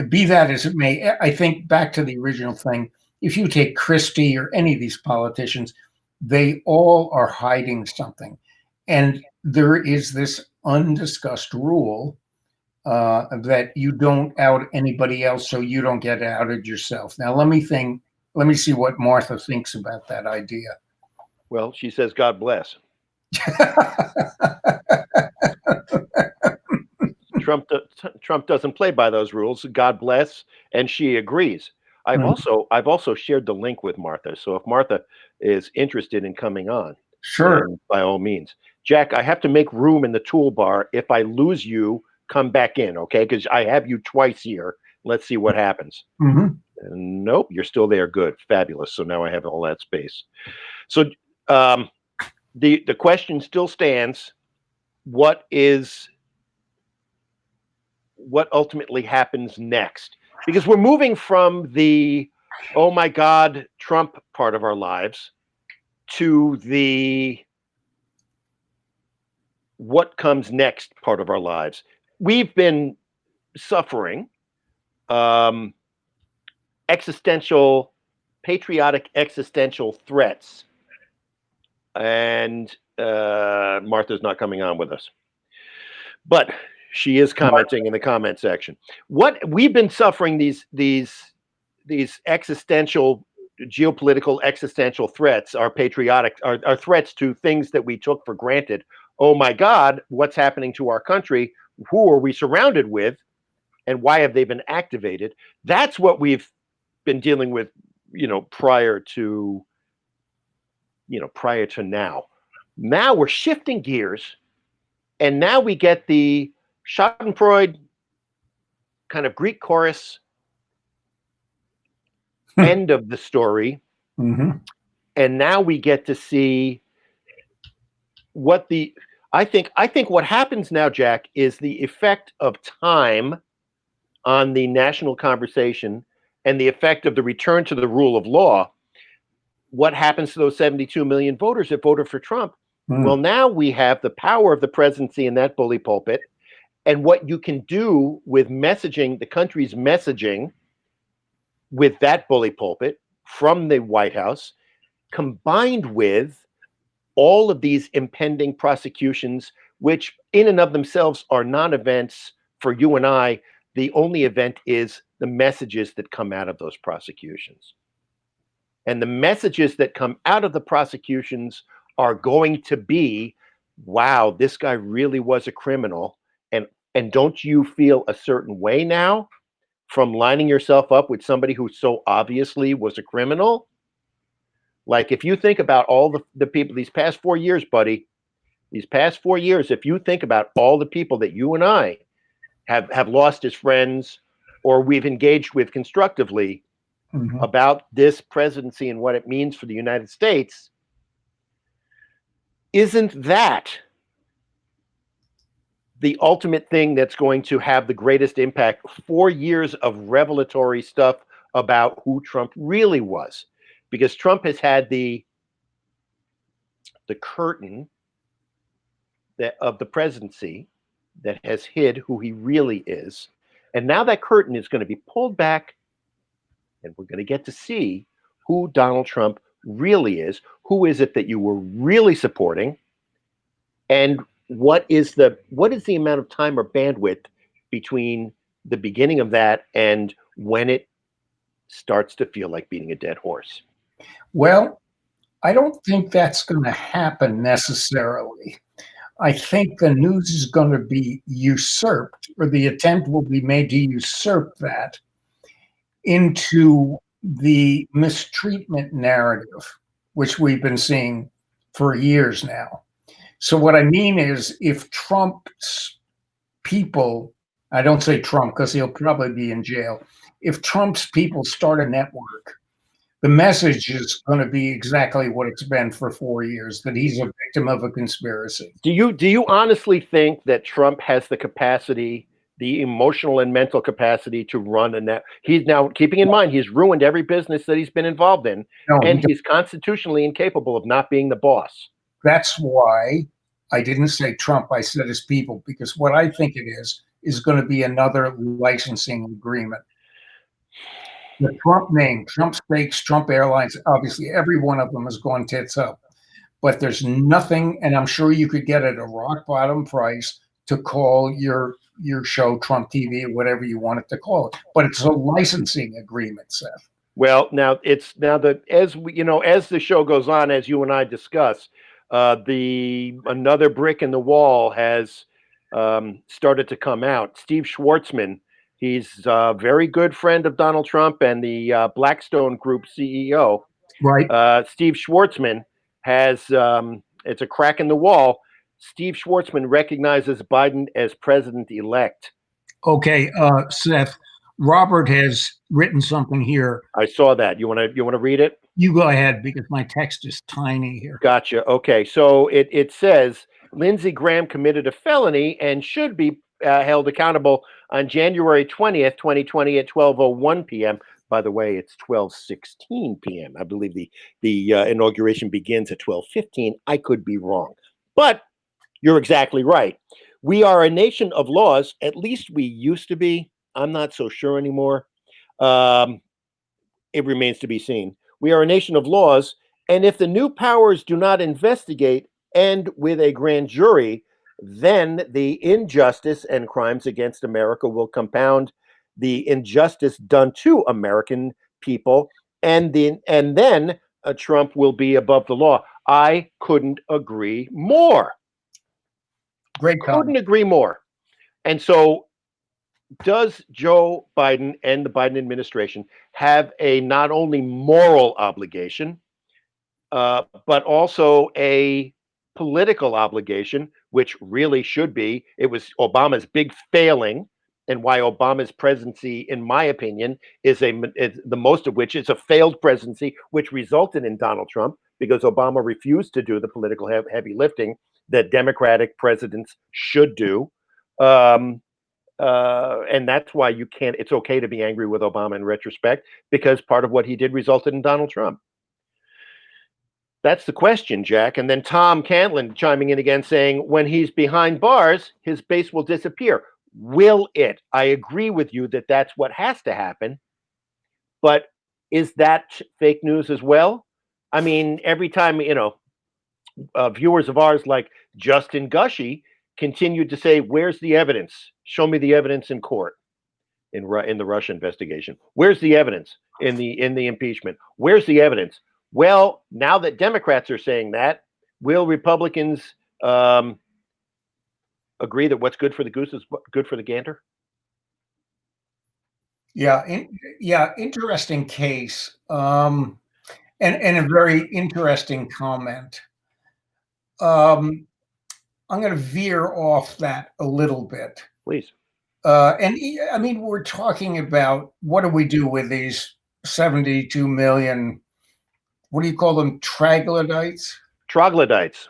Speaker 2: Be that as it may, I think back to the original thing, if you take Christie or any of these politicians, they all are hiding something. And there is this undiscussed rule that you don't out anybody else so you don't get outed yourself. Now, let me see what Martha thinks about that idea.
Speaker 1: Well, she says, God bless. Trump doesn't play by those rules. God bless, and she agrees. I've also shared the link with Martha. So if Martha is interested in coming on,
Speaker 2: sure,
Speaker 1: by all means. Jack, I have to make room in the toolbar. If I lose you, come back in, okay? Because I have you twice here. Let's see what happens.
Speaker 2: Mm-hmm.
Speaker 1: Nope, you're still there. Good, fabulous. So now I have all that space. So the question still stands: what ultimately happens next? Because we're moving from the, oh my God, Trump part of our lives to the what comes next part of our lives. We've been suffering patriotic existential threats. And Martha's not coming on with us, but she is commenting in the comment section. What we've been suffering these existential, geopolitical existential threats are patriotic, are threats to things that we took for granted. Oh my God, what's happening to our country? Who are we surrounded with? And why have they been activated? That's what we've been dealing with, prior to now. Now we're shifting gears, and now we get the Schadenfreude kind of Greek chorus end of the story.
Speaker 2: Mm-hmm.
Speaker 1: And now we get to see what I think what happens now, Jack, is the effect of time on the national conversation and the effect of the return to the rule of law. What happens to those 72 million voters that voted for Trump? Well, now we have the power of the presidency in that bully pulpit, and what you can do with messaging, the country's messaging with that bully pulpit from the White House, combined with all of these impending prosecutions, which in and of themselves are non-events for you and I. The only event is the messages that come out of those prosecutions. And the messages that come out of the prosecutions are going to be, wow, this guy really was a criminal. And don't you feel a certain way now from lining yourself up with somebody who so obviously was a criminal? Like, if you think about all the people these past 4 years, buddy, if you think about all the people that you and I have lost as friends or we've engaged with constructively about this presidency and what it means for the United States, isn't that the ultimate thing that's going to have the greatest impact? 4 years of revelatory stuff about who Trump really was, because Trump has had the curtain of the presidency that has hid who he really is, and now that curtain is going to be pulled back, and we're going to get to see who Donald Trump really is. Who is it that you were really supporting, and what is the amount of time or bandwidth between the beginning of that and when it starts to feel like beating a dead horse?
Speaker 2: Well, I don't think that's going to happen necessarily. I think the news is going to be usurped, or the attempt will be made to usurp that into the mistreatment narrative, which we've been seeing for years now. So what I mean is, if Trump's people, I don't say Trump because he'll probably be in jail, if Trump's people start a network, the message is going to be exactly what it's been for 4 years, that he's a victim of a conspiracy.
Speaker 1: Do you honestly think that Trump has the capacity, the emotional and mental capacity to run a net? He's now, keeping in mind, he's ruined every business that he's been involved in, and he's constitutionally incapable of not being the boss.
Speaker 2: That's why I didn't say Trump, I said his people, because what I think it is going to be another licensing agreement. The Trump name, Trump Steaks, Trump Airlines, obviously every one of them has gone tits up. But there's nothing, and I'm sure you could get at a rock bottom price to call your show Trump TV or whatever you want it to call it. But it's a licensing agreement, Seth.
Speaker 1: Well, now as the show goes on, as you and I discuss, another brick in the wall has started to come out. Steve Schwartzman, he's a very good friend of Donald Trump and the Blackstone Group CEO.
Speaker 2: Right.
Speaker 1: Steve Schwartzman has, it's a crack in the wall. Steve Schwartzman recognizes Biden as president-elect.
Speaker 2: Okay, Seth, Robert has written something here.
Speaker 1: I saw that. You want to read it?
Speaker 2: You go ahead, because my text is tiny here.
Speaker 1: Gotcha. Okay, so it says Lindsey Graham committed a felony and should be held accountable on January 20th, 2020 at 12:01 p.m. By the way, it's 12:16 p.m. I believe the inauguration begins at 12:15. I could be wrong, but you're exactly right. We are a nation of laws. At least we used to be. I'm not so sure anymore. Um, it remains to be seen. We are a nation of laws, and if the new powers do not investigate and with a grand jury, then the injustice and crimes against America will compound the injustice done to American people, and then Trump will be above the law. I couldn't agree more.
Speaker 2: Great comment.
Speaker 1: Couldn't agree more. And so, does Joe Biden and the Biden administration have a not only moral obligation, but also a political obligation, which really should be? It was Obama's big failing, and why Obama's presidency, in my opinion, is the most of which is a failed presidency, which resulted in Donald Trump, because Obama refused to do the political heavy lifting that Democratic presidents should do. And that's why you can't, it's okay to be angry with Obama in retrospect, because part of what he did resulted in Donald Trump. That's the question, Jack. And then Tom Cantlin chiming in again saying, when he's behind bars, his base will disappear. Will it? I agree with you that that's what has to happen. But is that fake news as well? I mean, every time, viewers of ours like Justin Gushy continued to say, where's the evidence? Show me the evidence in court in the Russia investigation. Where's the evidence in the impeachment? Where's the evidence? Well, now that Democrats are saying that, will Republicans agree that what's good for the goose is good for the gander?
Speaker 2: Yeah, interesting case, and a very interesting comment. I'm going to veer off that a little bit.
Speaker 1: Please.
Speaker 2: And I mean, we're talking about, what do we do with these 72 million, what do you call them, troglodytes?
Speaker 1: Troglodytes.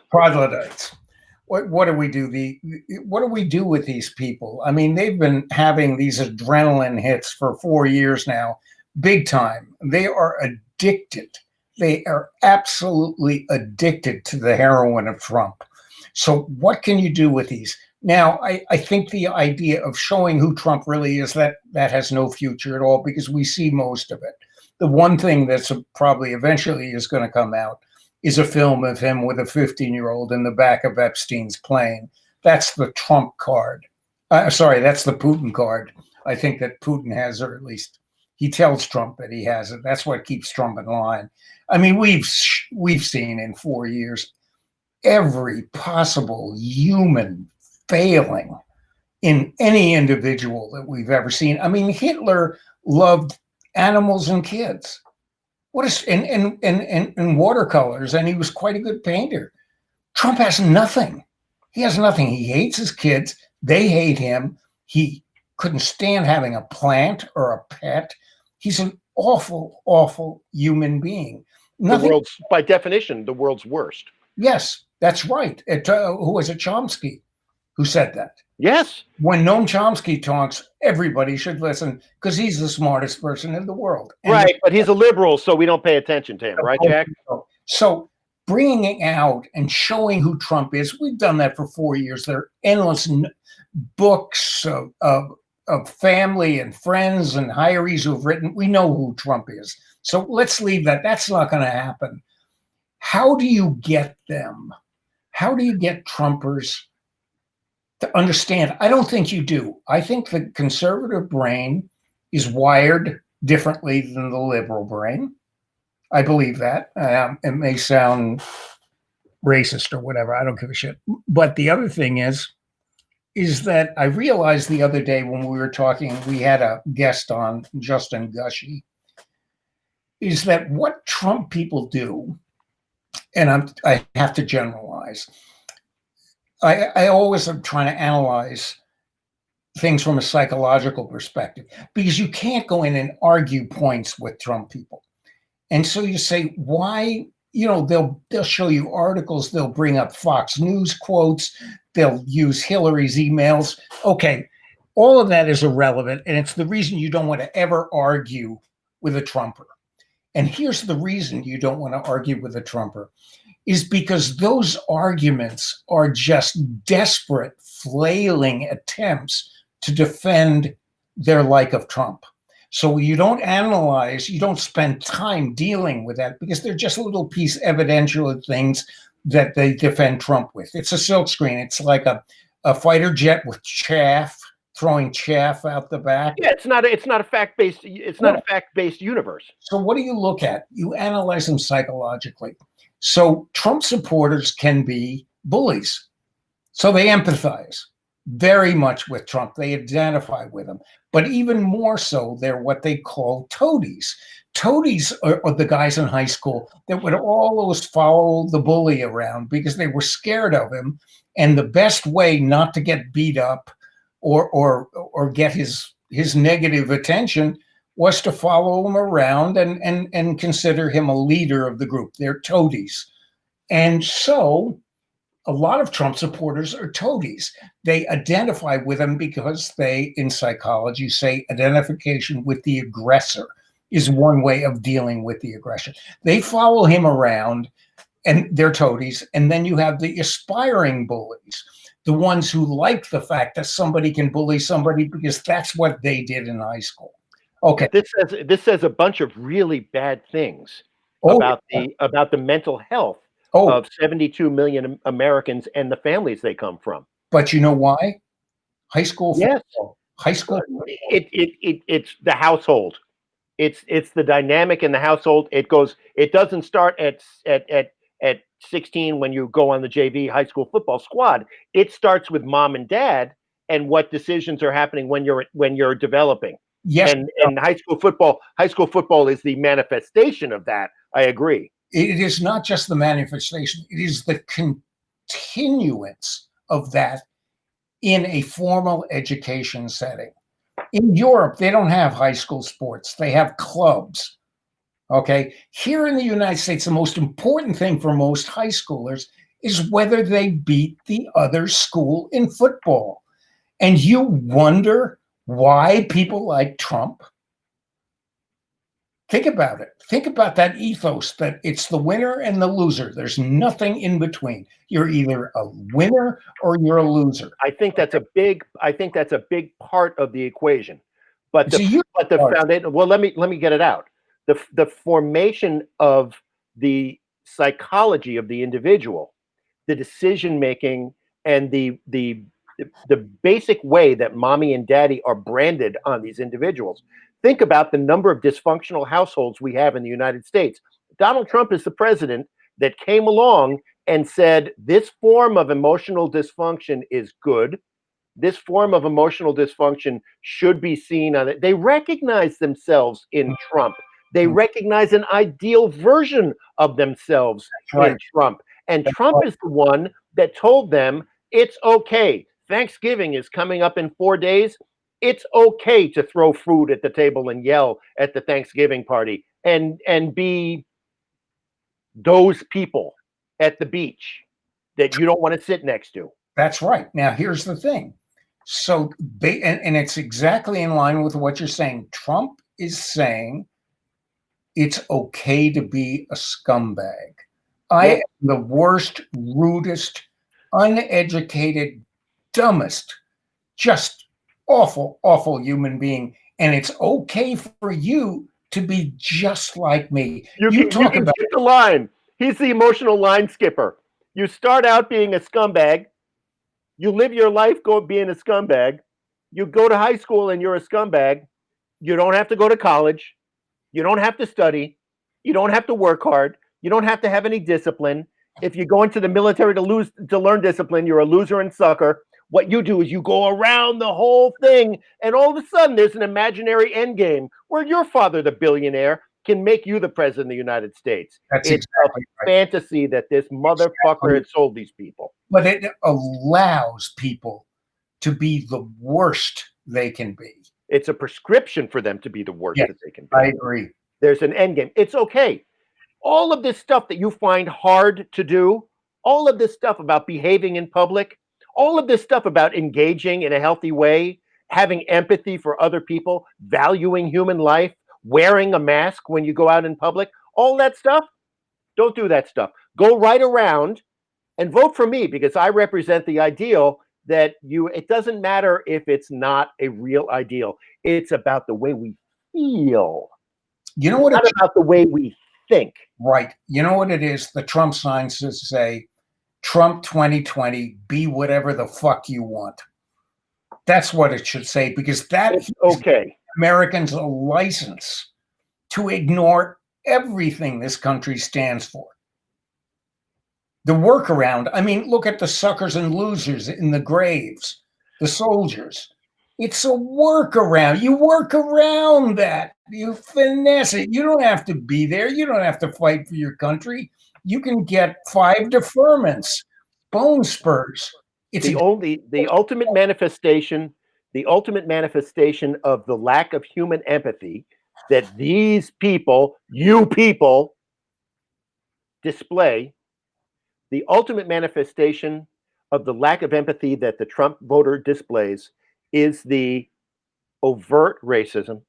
Speaker 2: What do we do? What do we do with these people? I mean, they've been having these adrenaline hits for 4 years now, big time. They are addicted. They are absolutely addicted to the heroin of Trump. So what can you do with these? Now, I think the idea of showing who Trump really is, that has no future at all, because we see most of it. The one thing that's probably eventually is going to come out is a film of him with a 15-year-old in the back of Epstein's plane. That's the Trump card. Sorry, that's the Putin card. I think that Putin has, or at least he tells Trump that he has it. That's what keeps Trump in line. I mean, we've seen in 4 years every possible human failing in any individual that we've ever seen. I mean, Hitler loved animals and kids. What is in watercolors, and he was quite a good painter. Trump has nothing. He has nothing. He hates his kids. They hate him. He couldn't stand having a plant or a pet. He's an awful, awful human being.
Speaker 1: By definition, the world's worst.
Speaker 2: Yes, that's right. Who was it? Chomsky who said that.
Speaker 1: Yes.
Speaker 2: When Noam Chomsky talks, everybody should listen, because he's the smartest person in the world.
Speaker 1: Right, but he's a liberal, so we don't pay attention to him, right, Jack?
Speaker 2: So bringing out and showing who Trump is, we've done that for 4 years. There are endless books of family and friends and hirees who've written. We know who Trump is. So let's leave that. That's not going to happen. How do you get them? How do you get Trumpers to understand? I don't think you do. I think the conservative brain is wired differently than the liberal brain. I believe that. It may sound racist or whatever. I don't give a shit. But the other thing is that I realized the other day when we were talking, we had a guest on, Justin Gushy, is that what Trump people do, and I have to generalize, I always am trying to analyze things from a psychological perspective, because you can't go in and argue points with Trump people. And so you say, why, they'll show you articles, they'll bring up Fox News quotes, they'll use Hillary's emails. Okay, all of that is irrelevant, and it's the reason you don't want to ever argue with a Trumper. And here's the reason you don't want to argue with a Trumper, is because those arguments are just desperate, flailing attempts to defend their like of Trump. So you don't analyze, you don't spend time dealing with that, because they're just little piece evidential things that they defend Trump with. It's a silkscreen. It's like a fighter jet with chaff, throwing chaff out the back.
Speaker 1: Yeah, it's not a fact-based universe.
Speaker 2: So what do you look at? You analyze them psychologically. So Trump supporters can be bullies. So they empathize very much with Trump. They identify with him. But even more so, they're what they call toadies. Toadies are the guys in high school that would always follow the bully around because they were scared of him. And the best way not to get beat up or get his negative attention was to follow him around and consider him a leader of the group. They're toadies. And so a lot of Trump supporters are toadies. They identify with him because they, in psychology, say identification with the aggressor is one way of dealing with the aggression. They follow him around and they're toadies. And then you have the aspiring bullies, the ones who like the fact that somebody can bully somebody because that's what they did in high school. Okay.
Speaker 1: This says a bunch of really bad things about the mental health of 72 million Americans and the families they come from.
Speaker 2: But you know why? High school football.
Speaker 1: Yes.
Speaker 2: High school football.
Speaker 1: It's the household. It's the dynamic in the household. It doesn't start at 16 when you go on the JV high school football squad. It starts with mom and dad and what decisions are happening when you're developing.
Speaker 2: Yes.
Speaker 1: And high school football is the manifestation of that. I agree.
Speaker 2: It is not just the manifestation. It is the continuance of that in a formal education setting. In Europe, they don't have high school sports. They have clubs. Okay. Here in the United States, the most important thing for most high schoolers is whether they beat the other school in football. And you wonder why people like Trump. Think about it. Think about that ethos that it's the winner and the loser. There's nothing in between. You're either a winner or you're a loser.
Speaker 1: I think that's a big part of the equation. But the foundation. Well, let me get it out. The formation of the psychology of the individual, the decision making, and the basic way that mommy and daddy are branded on these individuals. Think about the number of dysfunctional households we have in the United States. Donald Trump is the president that came along and said, this form of emotional dysfunction is good. This form of emotional dysfunction should be seen on it. They recognize themselves in Trump. They recognize an ideal version of themselves in Trump. And Trump is the one that told them, it's okay. Thanksgiving is coming up in 4 days. It's okay to throw food at the table and yell at the Thanksgiving party and be those people at the beach that you don't want to sit next to.
Speaker 2: That's right. Now, here's the thing. So, and it's exactly in line with what you're saying. Trump is saying it's okay to be a scumbag. I am the worst, rudest, uneducated, dumbest, just awful, awful human being. And it's okay for you to be just like me.
Speaker 1: You talk about the line. He's the emotional line skipper. You start out being a scumbag. You live your life being a scumbag. You go to high school and you're a scumbag. You don't have to go to college. You don't have to study. You don't have to work hard. You don't have to have any discipline. If you go into the military to learn discipline, you're a loser and sucker. What you do is you go around the whole thing, and all of a sudden there's an imaginary end game where your father, the billionaire, can make you the president of the United States.
Speaker 2: That's
Speaker 1: it's
Speaker 2: exactly
Speaker 1: a fantasy that this motherfucker had sold these people.
Speaker 2: But it allows people to be the worst they can be.
Speaker 1: It's a prescription for them to be the worst that they can be.
Speaker 2: I agree.
Speaker 1: There's an end game. It's okay. All of this stuff that you find hard to do, all of this stuff about behaving in public, all of this stuff about engaging in a healthy way, having empathy for other people, valuing human life, wearing a mask when you go out in public, all that stuff, don't do that stuff. Go right around and vote for me, because I represent the ideal that it doesn't matter if it's not a real ideal. It's about the way we feel.
Speaker 2: You know what?
Speaker 1: It's not about the way we think.
Speaker 2: Right. You know what it is? The Trump signs say, Trump 2020, be whatever the fuck you want. That's what it should say, because that
Speaker 1: it's okay.
Speaker 2: Americans a license to ignore everything this country stands for. The workaround, I mean, look at the suckers and losers in the graves, the soldiers. It's a workaround. You work around that. You finesse it. You don't have to be there. You don't have to fight for your country. You can get 5 deferments, bone spurs. It's
Speaker 1: the ultimate manifestation of the lack of human empathy that these people, you people, display. The ultimate manifestation of the lack of empathy that the Trump voter displays is the overt racism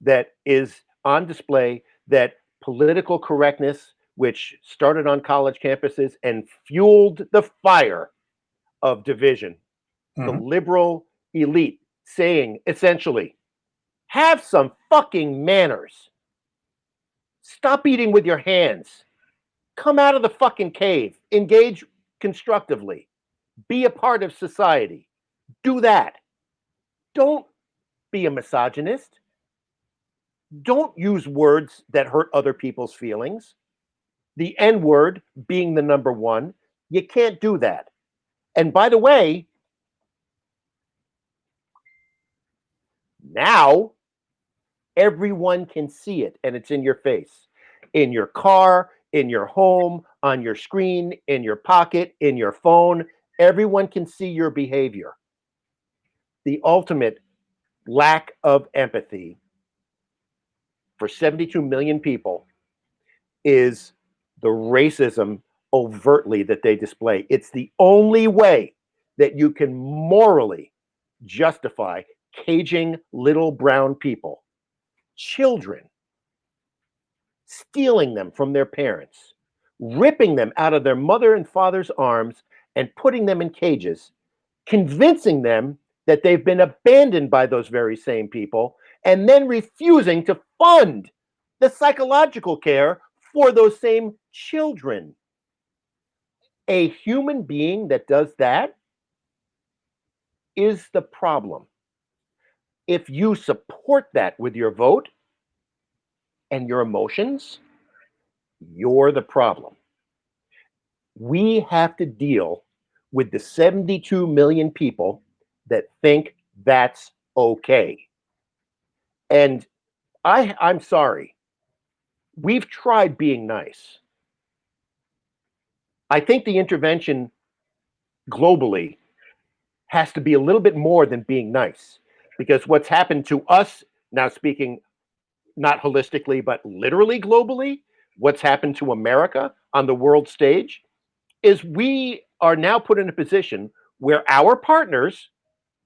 Speaker 1: that is on display, that political correctness, which started on college campuses and fueled the fire of division. The liberal elite saying, essentially, have some fucking manners. Stop eating with your hands. Come out of the fucking cave. Engage constructively. Be a part of society. Do that. Don't be a misogynist. Don't use words that hurt other people's feelings. The N-word being the number one. You can't do that. And by the way, now everyone can see it, and it's in your face. In your car, in your home, on your screen, in your pocket, in your phone. Everyone can see your behavior. The ultimate lack of empathy for 72 million people is the racism overtly that they display. It's the only way that you can morally justify caging little brown people, children, stealing them from their parents, ripping them out of their mother and father's arms and putting them in cages, convincing them that they've been abandoned by those very same people, and then refusing to fund the psychological care for those same children. A human being that does that is the problem. If you support that with your vote and your emotions, you're the problem. We have to deal with the 72 million people that think that's okay. And I'm sorry. We've tried being nice. I think the intervention globally has to be a little bit more than being nice, because what's happened to us, now speaking not holistically, but literally globally, what's happened to America on the world stage is we are now put in a position where our partners,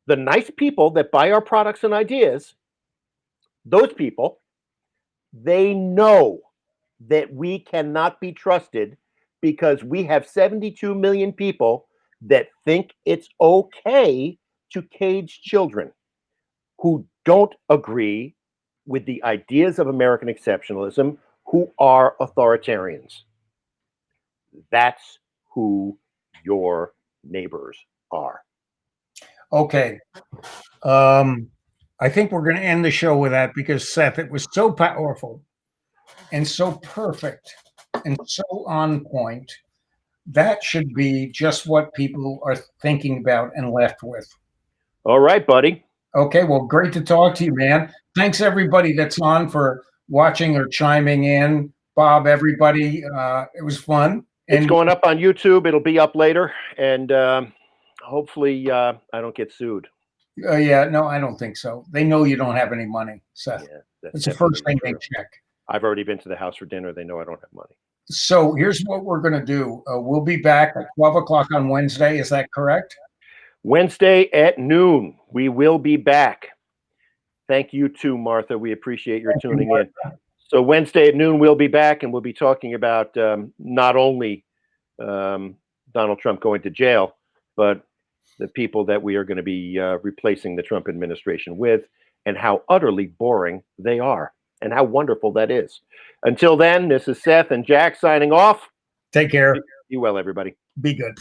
Speaker 1: the nice people that buy our products and ideas, those people, they know that we cannot be trusted because we have 72 million people that think it's okay to cage children who don't agree with the ideas of American exceptionalism, who are authoritarians. That's who your neighbors are.
Speaker 2: Okay. I think we're going to end the show with that, because Seth, it was so powerful and so perfect and so on point. That should be just what people are thinking about and left with.
Speaker 1: All right, buddy.
Speaker 2: Okay, well, great to talk to you, man. Thanks, everybody that's on, for watching or chiming in. Bob, everybody, it was fun.
Speaker 1: It's going up on YouTube. It'll be up later, and hopefully I don't get sued.
Speaker 2: Yeah, no, I don't think so. They know you don't have any money, Seth. Yeah, that's the first thing they check.
Speaker 1: I've already been to the house for dinner. They know I don't have money.
Speaker 2: So here's what we're going to do. We'll be back at 12 o'clock on Wednesday. Is that correct?
Speaker 1: Wednesday at noon. We will be back. Thank you too, Martha. We appreciate your tuning in. So Wednesday at noon, we'll be back, and we'll be talking about not only Donald Trump going to jail, but the people that we are going to be replacing the Trump administration with, and how utterly boring they are, and how wonderful that is. Until then, this is Seth and Jack signing off.
Speaker 2: Take care.
Speaker 1: Be well, everybody.
Speaker 2: Be good.